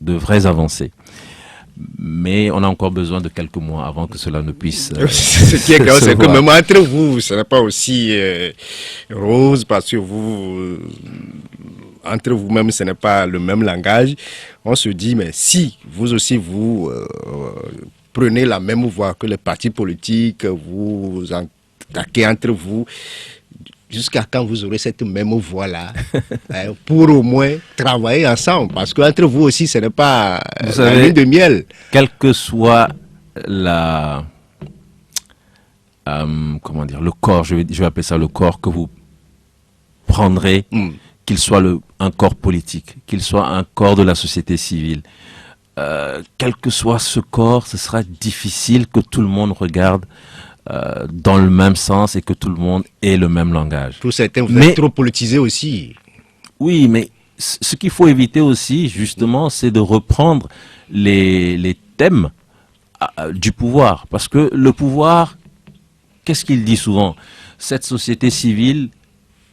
C: de vraies avancées. Mais on a encore besoin de quelques mois avant que cela ne puisse
B: ce qui est grave, c'est que même entre vous, ce n'est pas aussi rose parce que vous, entre vous-même, ce n'est pas le même langage. On se dit, mais si vous aussi, vous prenez la même voie que les partis politiques, vous attaquez entre vous, jusqu'à quand vous aurez cette même voie-là pour au moins travailler ensemble. Parce qu'entre vous aussi, ce n'est pas la lune de miel.
C: Quel que soit comment dire, le corps, je vais appeler ça le corps que vous prendrez, qu'il soit un corps politique, qu'il soit un corps de la société civile, quel que soit ce corps, ce sera difficile que tout le monde regarde dans le même sens et que tout le monde ait le même langage.
B: Pour certains, vous êtes trop politisé aussi.
C: Oui, mais ce qu'il faut éviter aussi, justement, c'est de reprendre les thèmes du pouvoir. Parce que le pouvoir, qu'est-ce qu'il dit souvent? Cette société civile,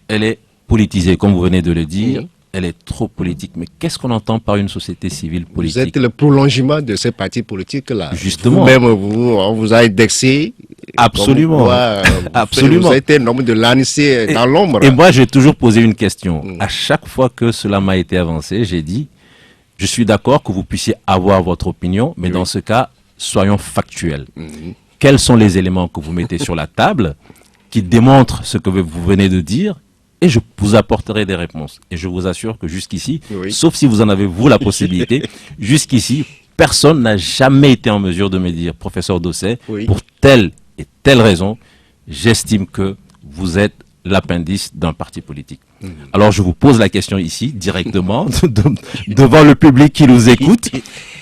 C: elle est politisée, comme vous venez de le dire. Elle est trop politique. Mais qu'est-ce qu'on entend par une société civile politique?
B: Vous êtes le prolongement de ces partis politiques-là.
C: Justement.
B: Même vous, on vous a indexé.
C: Absolument. Absolument.
B: Vous êtes un homme de l'ANC dans l'ombre.
C: Et moi, j'ai toujours posé une question. À chaque fois que cela m'a été avancé, j'ai dit, je suis d'accord que vous puissiez avoir votre opinion, mais dans ce cas, soyons factuels. Quels sont les éléments que vous mettez sur la table qui démontrent ce que vous venez de dire? Et je vous apporterai des réponses. Et je vous assure que jusqu'ici, sauf si vous en avez vous la possibilité, jusqu'ici, personne n'a jamais été en mesure de me dire, professeur Dosset, pour telle et telle raison, j'estime que vous êtes l'appendice d'un parti politique. Alors je vous pose la question ici, directement, devant le public qui nous écoute.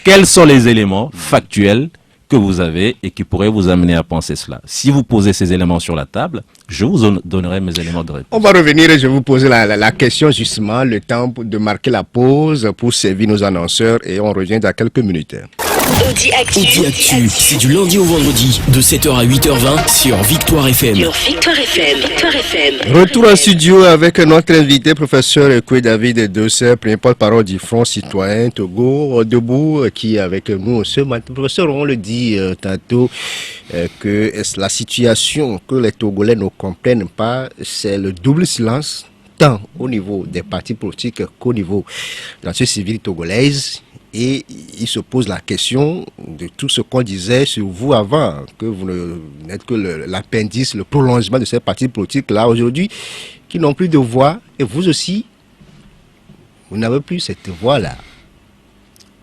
C: Quels sont les éléments factuels que vous avez et qui pourraient vous amener à penser cela? Si vous posez ces éléments sur la table, je vous donnerai mes éléments de réponse.
B: On va revenir et je vais vous poser la question justement, le temps de marquer la pause pour servir nos annonceurs et on revient dans quelques minutes.
D: Audi Actu, c'est du lundi au vendredi de 7h à 8h20 sur Victoire FM.
B: Retour en studio avec notre invité, professeur Ekwe David Dosset, premier porte-parole du Front Citoyen Togo Debout, qui est avec nous ce matin. Professeur, on le dit tantôt que la situation que les Togolais ne comprennent pas, c'est le double silence, tant au niveau des partis politiques qu'au niveau de la société civile togolaise. Et il se pose la question de tout ce qu'on disait sur vous avant, que vous n'êtes que l'appendice, le prolongement de ces partis politiques-là aujourd'hui, qui n'ont plus de voix. Et vous aussi, vous n'avez plus cette voix-là.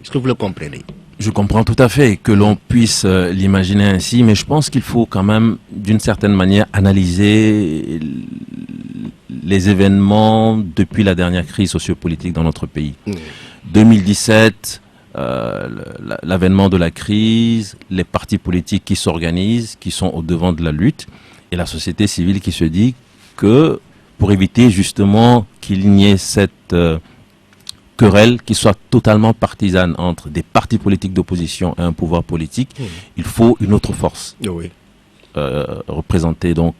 B: Est-ce que vous le comprenez?
C: Je comprends tout à fait que l'on puisse l'imaginer ainsi, mais je pense qu'il faut quand même, d'une certaine manière, analyser les événements depuis la dernière crise sociopolitique dans notre pays. 2017, l'avènement de la crise, les partis politiques qui s'organisent, qui sont au devant de la lutte, et la société civile qui se dit que pour éviter justement qu'il n'y ait cette querelle qui soit totalement partisane entre des partis politiques d'opposition et un pouvoir politique, il faut une autre force représentée donc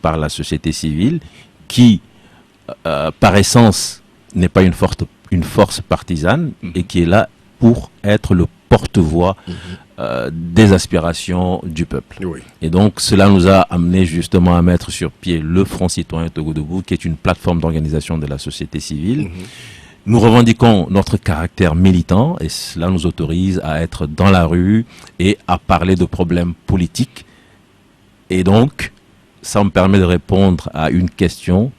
C: par la société civile qui, par essence, n'est pas une force partisane et qui est là pour être le porte-voix des aspirations du peuple. Et donc cela nous a amené justement à mettre sur pied le Front Citoyen Togo Debout, qui est une plateforme d'organisation de la société civile. Nous revendiquons notre caractère militant et cela nous autorise à être dans la rue et à parler de problèmes politiques. Et donc, ça me permet de répondre à une question.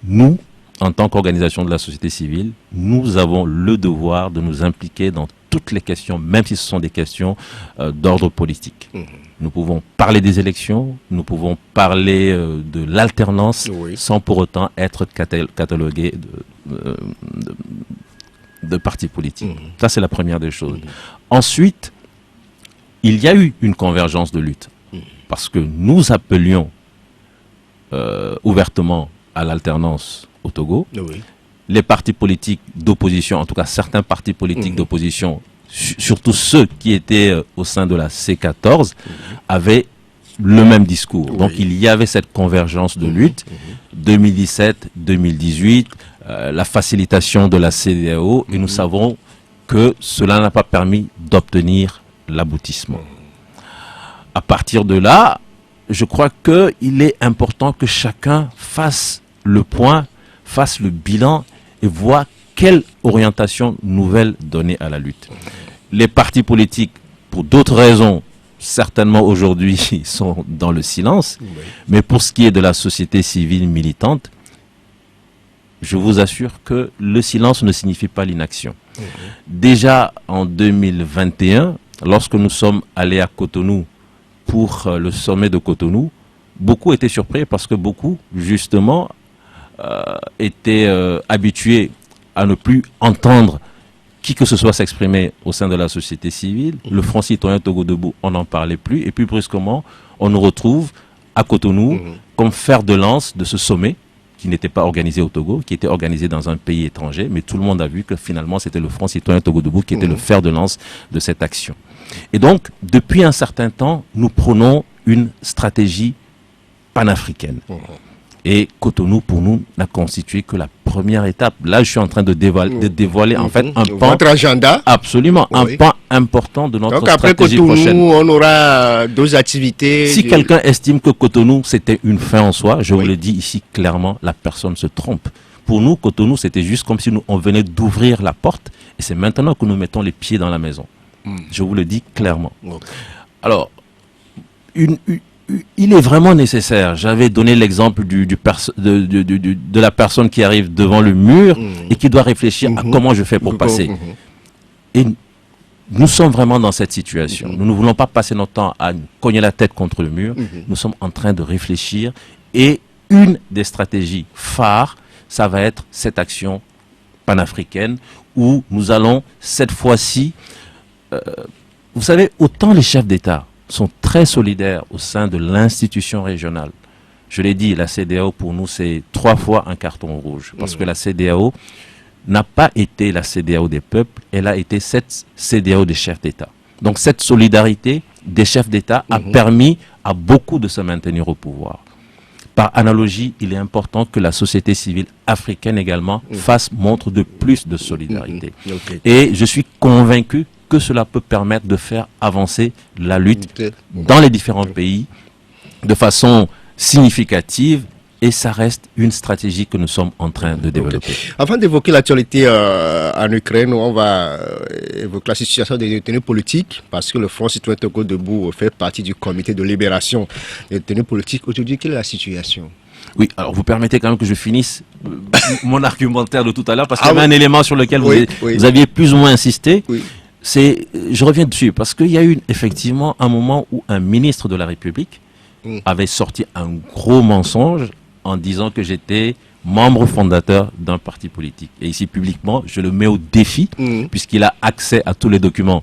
C: Nous, en tant qu'organisation de la société civile, nous avons le devoir de nous impliquer dans toutes les questions, même si ce sont des questions d'ordre politique. Nous pouvons parler des élections, nous pouvons parler de l'alternance, sans pour autant être catalogués de partis politiques. Ça, c'est la première des choses. Ensuite, il y a eu une convergence de lutte, parce que nous appelions ouvertement à l'alternance au Togo. Les partis politiques d'opposition, en tout cas certains partis politiques d'opposition, surtout ceux qui étaient au sein de la C14, avaient le même discours. Donc il y avait cette convergence de lutte, 2017, 2018, la facilitation de la CEDEAO, et nous savons que cela n'a pas permis d'obtenir l'aboutissement. À partir de là, je crois qu'il est important que chacun fasse le point, fasse le bilan et voit quelle orientation nouvelle donner à la lutte. Les partis politiques, pour d'autres raisons, certainement aujourd'hui, sont dans le silence. Mais pour ce qui est de la société civile militante, je vous assure que le silence ne signifie pas l'inaction. Déjà en 2021, lorsque nous sommes allés à Cotonou pour le sommet de Cotonou, beaucoup étaient surpris parce que beaucoup, justement, étaient habitués à ne plus entendre qui que ce soit s'exprimer au sein de la société civile. Le Front citoyen Togo Debout, on n'en parlait plus. Et puis brusquement, on nous retrouve à Cotonou comme fer de lance de ce sommet qui n'était pas organisé au Togo, qui était organisé dans un pays étranger. Mais tout le monde a vu que finalement, c'était le Front citoyen Togo Debout qui était le fer de lance de cette action. Et donc, depuis un certain temps, nous prenons une stratégie panafricaine. Et Cotonou, pour nous, n'a constitué que la première étape. Là, je suis en train de dévoiler en fait un pan.
B: Votre agenda.
C: Absolument, un pan important de notre stratégie
B: Cotonou,
C: prochaine.
B: On aura d'autres activités.
C: Si quelqu'un estime que Cotonou, c'était une fin en soi, je vous le dis ici clairement, la personne se trompe. Pour nous, Cotonou, c'était juste comme si on venait d'ouvrir la porte et c'est maintenant que nous mettons les pieds dans la maison. Je vous le dis clairement. Alors, il est vraiment nécessaire. J'avais donné l'exemple de la personne qui arrive devant le mur et qui doit réfléchir à comment je fais pour passer. Et nous sommes vraiment dans cette situation. Nous ne voulons pas passer notre temps à cogner la tête contre le mur. Nous sommes en train de réfléchir et une des stratégies phares, ça va être cette action panafricaine où nous allons cette fois-ci... vous savez, autant les chefs d'État sont très solidaires au sein de l'institution régionale. Je l'ai dit, la CEDEAO pour nous c'est 3 fois un carton rouge. Parce que la CEDEAO n'a pas été la CEDEAO des peuples, elle a été cette CEDEAO des chefs d'État. Donc cette solidarité des chefs d'État a permis à beaucoup de se maintenir au pouvoir. Par analogie, il est important que la société civile africaine également fasse montre de plus de solidarité. Et je suis convaincu que cela peut permettre de faire avancer la lutte dans les différents pays de façon significative et ça reste une stratégie que nous sommes en train de développer.
B: Avant d'évoquer l'actualité en Ukraine, on va évoquer la situation des détenus politiques parce que le Front citoyen Togo Debout fait partie du comité de libération des détenus politiques. Aujourd'hui, quelle est la situation ?
C: Oui, alors vous permettez quand même que je finisse mon argumentaire de tout à l'heure parce qu'il y avait un élément sur lequel vous aviez plus ou moins insisté. Je reviens dessus parce qu'il y a eu effectivement un moment où un ministre de la République avait sorti un gros mensonge en disant que j'étais membre fondateur d'un parti politique. Et ici, publiquement, je le mets au défi puisqu'il a accès à tous les documents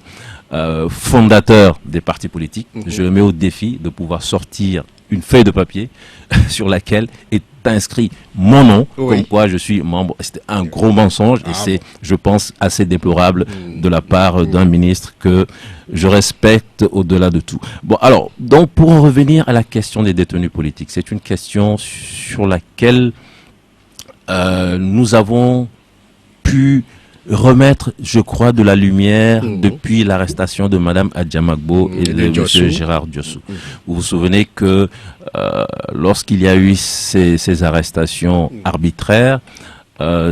C: fondateurs des partis politiques. Je le mets au défi de pouvoir sortir une feuille de papier sur laquelle est inscrit mon nom, comme quoi je suis membre. C'était un gros mensonge et c'est, je pense, assez déplorable de la part d'un ministre que je respecte au-delà de tout. Bon, alors, donc pour en revenir à la question des détenus politiques, c'est une question sur laquelle nous avons pu remettre, je crois, de la lumière depuis l'arrestation de Madame Adjamagbo et de Monsieur Gérard Diossou. Vous vous souvenez que lorsqu'il y a eu ces arrestations arbitraires,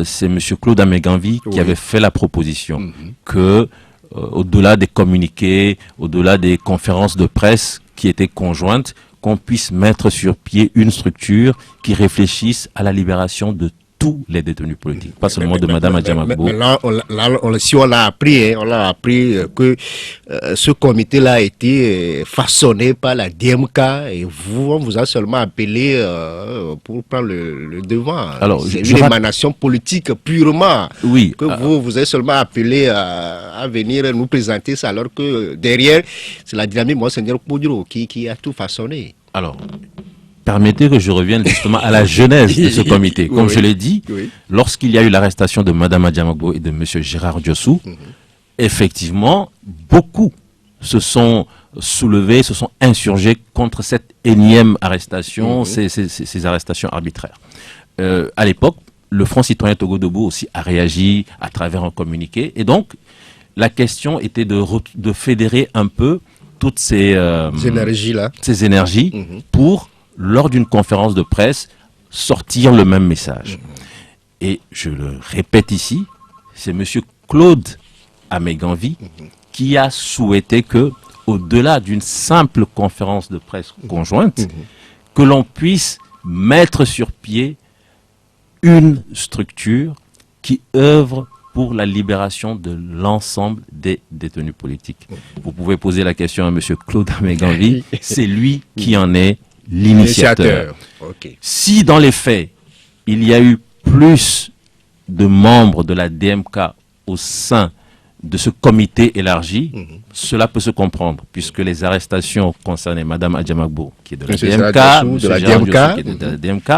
C: c'est Monsieur Claude Ameganvi qui avait fait la proposition que, au-delà des communiqués, au-delà des conférences de presse qui étaient conjointes, qu'on puisse mettre sur pied une structure qui réfléchisse à la libération de tous les détenus politiques, pas seulement de Madame Adjamagbo.
B: Mais là, si on l'a appris, que ce comité-là a été façonné par la DMK et vous, on vous a seulement appelé pour prendre le devant.
C: Alors,
B: c'est une émanation politique purement.
C: Oui.
B: Que vous êtes seulement appelé à venir nous présenter ça, alors que derrière, c'est la dynamique Monseigneur Koudiro qui a tout façonné.
C: Alors, permettez que je revienne justement à la genèse de ce comité. Comme je l'ai dit, lorsqu'il y a eu l'arrestation de Madame Adjamagbo et de Monsieur Gérard Diossou, effectivement, beaucoup se sont soulevés, se sont insurgés contre cette énième arrestation, ces arrestations arbitraires. À l'époque, le Front citoyen Togo Debout aussi a réagi à travers un communiqué. Et donc, la question était de fédérer un peu toutes ces énergies pour, lors d'une conférence de presse, sortir le même message. Et je le répète ici, c'est M. Claude Améganvi qui a souhaité que, au-delà d'une simple conférence de presse conjointe, que l'on puisse mettre sur pied une structure qui œuvre pour la libération de l'ensemble des détenus politiques. Vous pouvez poser la question à M. Claude Améganvi, c'est lui qui en est l'initiateur. Si dans les faits, il y a eu plus de membres de la DMK au sein de ce comité élargi, cela peut se comprendre, puisque les arrestations concernaient Mme Adjamagbo, qui est de la DMK, M. Gérard Diossou, qui est de la DMK,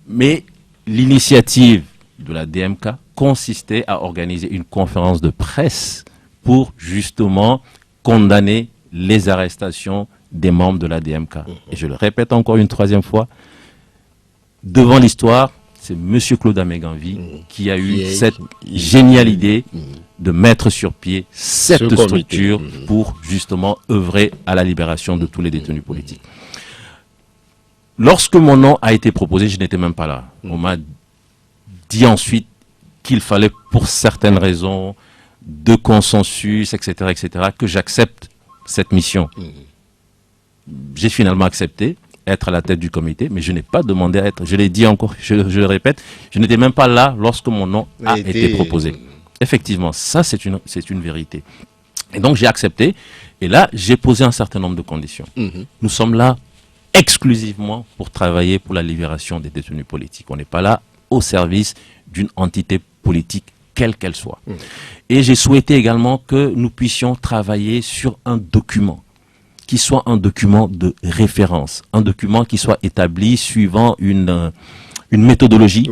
C: mais l'initiative de la DMK consistait à organiser une conférence de presse pour justement condamner les arrestations des membres de la DMK. Et je le répète encore une troisième fois, devant l'histoire, c'est M. Claude Améganvi qui a eu cette géniale idée de mettre sur pied cette structure pour justement œuvrer à la libération de tous les détenus politiques. Lorsque mon nom a été proposé, je n'étais même pas là. On m'a dit ensuite qu'il fallait, pour certaines raisons de consensus, etc., que j'accepte cette mission. J'ai finalement accepté être à la tête du comité, mais je n'ai pas demandé à être, je l'ai dit encore, je le répète, je n'étais même pas là lorsque mon nom a été proposé. Effectivement, ça c'est une vérité. Et donc j'ai accepté, et là j'ai posé un certain nombre de conditions. Nous sommes là exclusivement pour travailler pour la libération des détenus politiques. On n'est pas là au service d'une entité politique quelle qu'elle soit. Et j'ai souhaité également que nous puissions travailler sur un document qui soit un document de référence, un document qui soit établi suivant une méthodologie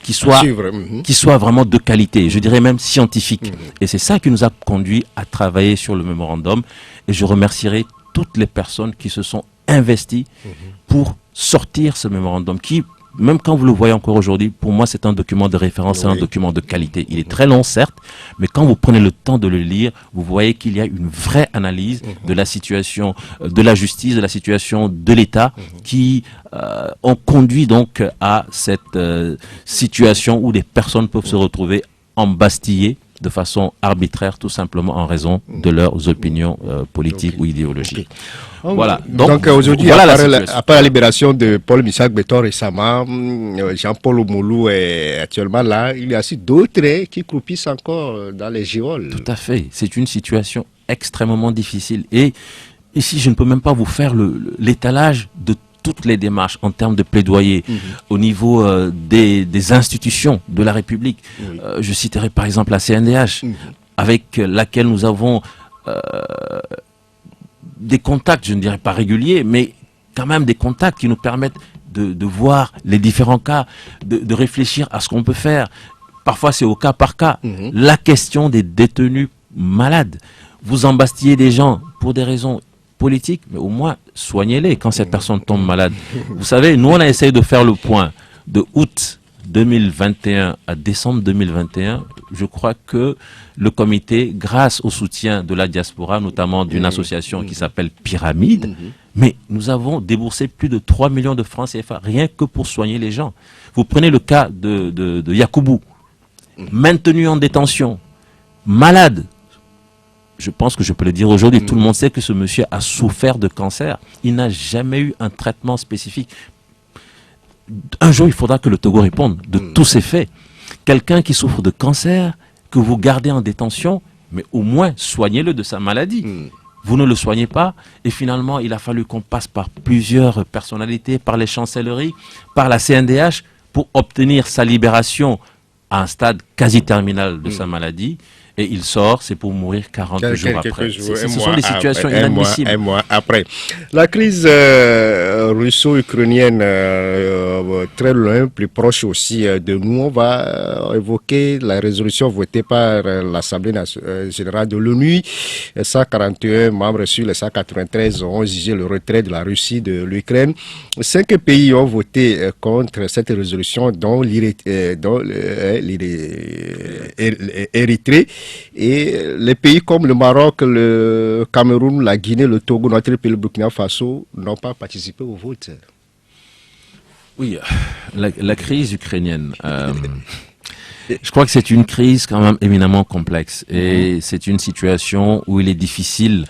C: qui soit vraiment de qualité, je dirais même scientifique. Et c'est ça qui nous a conduit à travailler sur le mémorandum. Et je remercierai toutes les personnes qui se sont investies pour sortir ce mémorandum qui, même quand vous le voyez encore aujourd'hui, pour moi c'est un document de référence, c'est un document de qualité. Il est très long certes, mais quand vous prenez le temps de le lire, vous voyez qu'il y a une vraie analyse de la situation de la justice, de la situation de l'État qui ont conduit donc à cette situation où des personnes peuvent se retrouver embastillées de façon arbitraire, tout simplement en raison de leurs opinions politiques ou idéologiques. Voilà.
B: Donc aujourd'hui, voilà après la libération de Paul Michak Beton récemment, Jean-Paul Oumoulou est actuellement là. Il y a aussi d'autres qui croupissent encore dans les geôles.
C: Tout à fait. C'est une situation extrêmement difficile. Et ici, je ne peux même pas vous faire l'étalage de toutes les démarches en termes de plaidoyer au niveau des institutions de la République. Je citerai par exemple la CNDH, avec laquelle nous avons des contacts, je ne dirais pas réguliers, mais quand même des contacts qui nous permettent de voir les différents cas, de réfléchir à ce qu'on peut faire. Parfois c'est au cas par cas. La question des détenus malades. Vous embastillez des gens pour des raisons politiques, mais au moins soignez-les quand cette personne tombe malade. Vous savez, nous on a essayé de faire le point de août 2021 à décembre 2021. Je crois que le comité, grâce au soutien de la diaspora, notamment d'une association qui s'appelle Pyramide, mais nous avons déboursé plus de 3 millions de francs CFA rien que pour soigner les gens. Vous prenez le cas de Yakoubou, maintenu en détention, malade. Je pense que je peux le dire aujourd'hui, tout le monde sait que ce monsieur a souffert de cancer. Il n'a jamais eu un traitement spécifique. un jour, il faudra que le Togo réponde de tous ces faits. Quelqu'un qui souffre de cancer, que vous gardez en détention, mais au moins soignez-le de sa maladie. Vous ne le soignez pas, et finalement, il a fallu qu'on passe par plusieurs personnalités, par les chancelleries, par la CNDH, pour obtenir sa libération à un stade quasi terminal de sa maladie. Et il sort, c'est pour mourir 40 jours après. Ce sont des situations inadmissibles.
B: Un mois après. La crise russo-ukrainienne, très loin, plus proche aussi de nous, on va évoquer la résolution votée par l'Assemblée générale de l'ONU. 141 membres sur les 193 ont exigé le retrait de la Russie de l'Ukraine. 5 pays ont voté contre cette résolution, dont l'Érythrée. Et les pays comme le Maroc, le Cameroun, la Guinée, le Togo, notre pays, le Burkina Faso, n'ont pas participé au vote.
C: Oui, la crise ukrainienne, je crois que c'est une crise quand même éminemment complexe. Et c'est une situation où il est difficile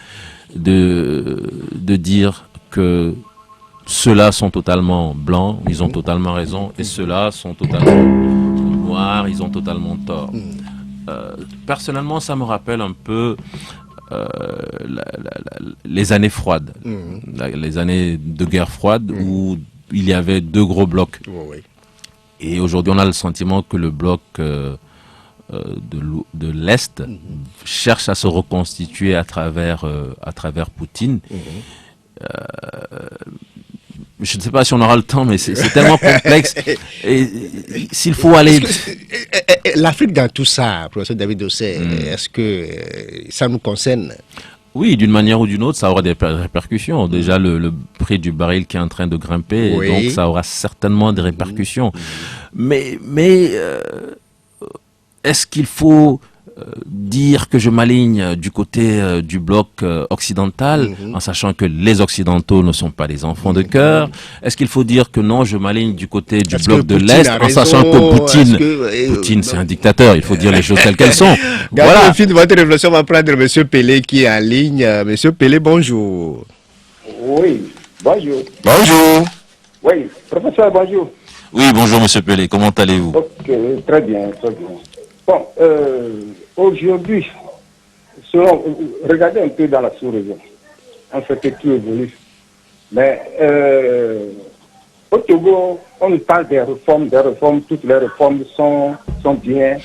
C: de dire que ceux-là sont totalement blancs, ils ont totalement raison, et ceux-là sont totalement noirs, ils ont totalement tort. Personnellement, ça me rappelle un peu les années froides, les années de guerre froide où il y avait 2 gros blocs. Et aujourd'hui, on a le sentiment que le bloc de l'Est cherche à se reconstituer à travers Poutine. Je ne sais pas si on aura le temps, mais c'est tellement complexe. Et s'il faut aller...
B: L'Afrique dans tout ça, professeur David Dossé, est-ce que ça nous concerne?
C: Oui, d'une manière ou d'une autre, ça aura des répercussions. Déjà, le prix du baril qui est en train de grimper, et donc ça aura certainement des répercussions. Mais est-ce qu'il faut dire que je m'aligne du côté du bloc occidental, en sachant que les Occidentaux ne sont pas des enfants de cœur? Est-ce qu'il faut dire que non, je m'aligne du côté du bloc de l'Est, en sachant que Poutine c'est un dictateur, il faut dire les choses telles qu'elles sont.
B: Voilà. Au fil de votre réflexion, on va prendre M. Pelé qui est en ligne. M. Pelé, bonjour.
E: Oui, bonjour.
C: Bonjour.
E: Oui, professeur, bonjour.
C: Oui, bonjour M. Pelé, comment allez-vous?
E: Ok, très bien, très bien. Bon, aujourd'hui, regardez un peu dans la sous-région. En fait, tout évolue. Mais au Togo, on nous parle des réformes, toutes les réformes sont bien.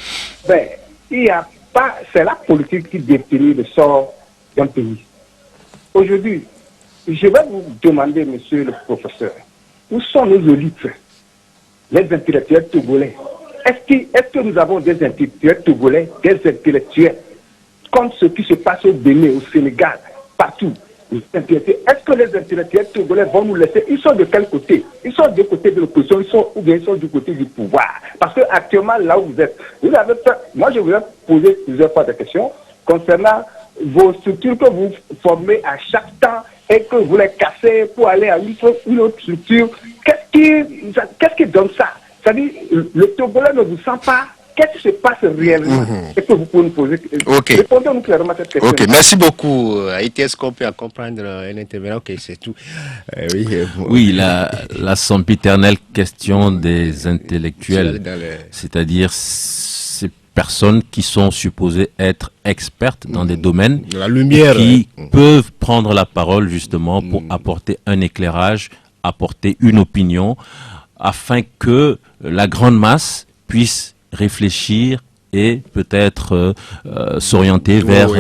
E: Ben, il y a pas, c'est la politique qui définit le sort d'un pays. Aujourd'hui, je vais vous demander, monsieur le professeur, où sont nos élites, les intellectuels togolais? Est-ce que nous avons des intellectuels togolais, des intellectuels, comme ce qui se passe au Bénin, au Sénégal, partout? Est-ce que les intellectuels togolais vont nous laisser? Ils sont de quel côté? Ils sont du côté de l'opposition, ou bien ils sont du côté du pouvoir? Parce que actuellement, là où vous êtes, moi je vous ai posé plusieurs fois des questions concernant vos structures que vous formez à chaque temps et que vous les cassez pour aller à une autre structure. Qu'est-ce qui donne ça? C'est-à-dire, le Togolais ne vous sent pas. Qu'est-ce qui se passe réellement? Est-ce que vous pouvez nous poser? Répondez-nous clairement à cette question.
B: Ok, merci beaucoup. Haïti, est-ce qu'on peut comprendre un intervenant? Ok, c'est tout.
C: Oui, la sempiternelle question des intellectuels, c'est-à-dire ces personnes qui sont supposées être expertes dans des domaines,
B: la lumière,
C: qui peuvent prendre la parole justement pour apporter un éclairage, apporter une opinion, afin que la grande masse puisse réfléchir et peut-être s'orienter vers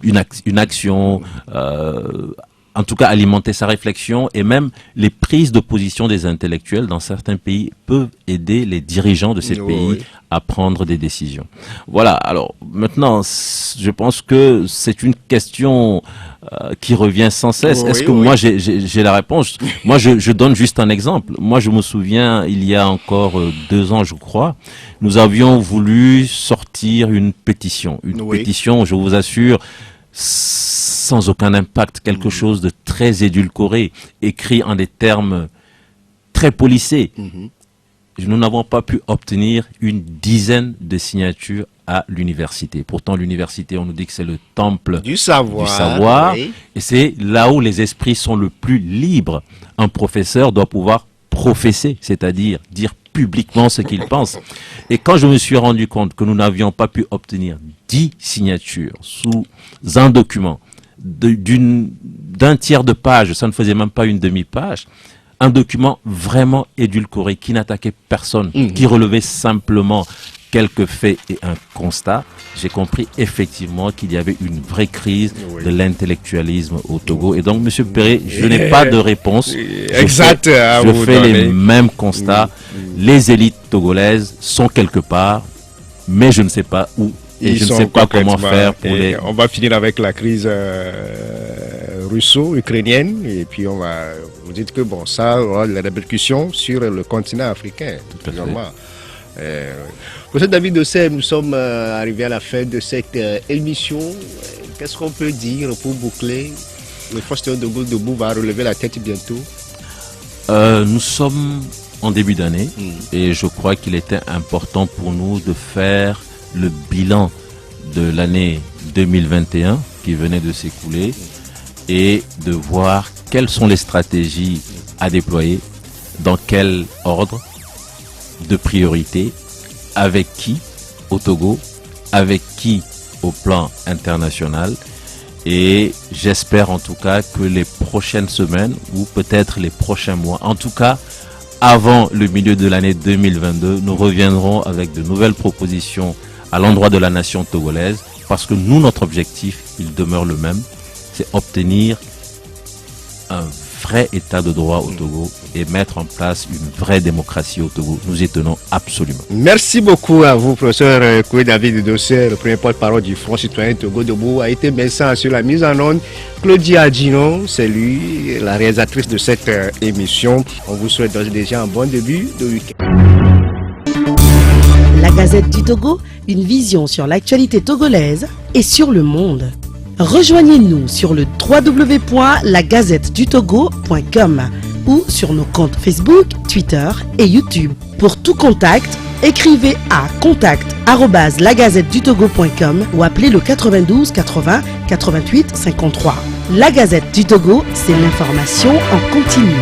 C: une action, en tout cas alimenter sa réflexion, et même les prises de position des intellectuels dans certains pays peuvent aider les dirigeants de ces pays à prendre des décisions. Voilà, alors maintenant, je pense que c'est une question qui revient sans cesse. Est-ce que moi j'ai la réponse? Moi je donne juste un exemple. Moi je me souviens, il y a encore 2 ans je crois, nous avions voulu sortir une pétition. Pétition, je vous assure, sans aucun impact, quelque chose de très édulcoré, écrit en des termes très policés. Nous n'avons pas pu obtenir une dizaine de signatures à l'université. Pourtant, l'université, on nous dit que c'est le temple
B: du savoir,
C: et c'est là où les esprits sont le plus libres. Un professeur doit pouvoir professer, c'est-à-dire dire publiquement ce qu'il pense. Et quand je me suis rendu compte que nous n'avions pas pu obtenir 10 signatures sous un document d'un tiers de page, ça ne faisait même pas une demi-page, un document vraiment édulcoré, qui n'attaquait personne, qui relevait simplement quelques faits et un constat, j'ai compris effectivement qu'il y avait une vraie crise de l'intellectualisme au Togo. Et donc, Monsieur Perret, je n'ai pas de réponse.
B: Exact.
C: Je fais les mêmes constats. Les élites togolaises sont quelque part, mais je ne sais pas où. Et je ne sais pas comment faire pour les...
B: On va finir avec la crise russo-ukrainienne. Et puis, vous dites que bon, ça aura des répercussions sur le continent africain.
C: Tout à fait.
B: Professeur David Dossé, nous sommes arrivés à la fin de cette émission. Qu'est-ce qu'on peut dire pour boucler? Le Foster de Gaulle debout va relever la tête bientôt.
C: Nous sommes en début d'année et je crois qu'il était important pour nous de faire le bilan de l'année 2021 qui venait de s'écouler et de voir quelles sont les stratégies à déployer, dans quel ordre de priorité, avec qui au Togo, avec qui au plan international. Et j'espère en tout cas que les prochaines semaines ou peut-être les prochains mois, en tout cas avant le milieu de l'année 2022, nous reviendrons avec de nouvelles propositions à l'endroit de la nation togolaise, parce que nous, notre objectif, il demeure le même, c'est obtenir un vrai état de droit au Togo et mettre en place une vraie démocratie au Togo. Nous y tenons absolument.
B: Merci beaucoup à vous, professeur Koué David Dossé, le premier porte-parole du Front citoyen Togo debout, a été médecin sur la mise en onde. Claudia Adjino, c'est lui, la réalisatrice de cette émission. On vous souhaite déjà un bon début de week-end.
A: La Gazette du Togo, une vision sur l'actualité togolaise et sur le monde. Rejoignez-nous sur le www.lagazettedutogo.com ou sur nos comptes Facebook, Twitter et YouTube. Pour tout contact, écrivez à contact@lagazettedutogo.com ou appelez le 92 80 88 53. La Gazette du Togo, c'est l'information en continu.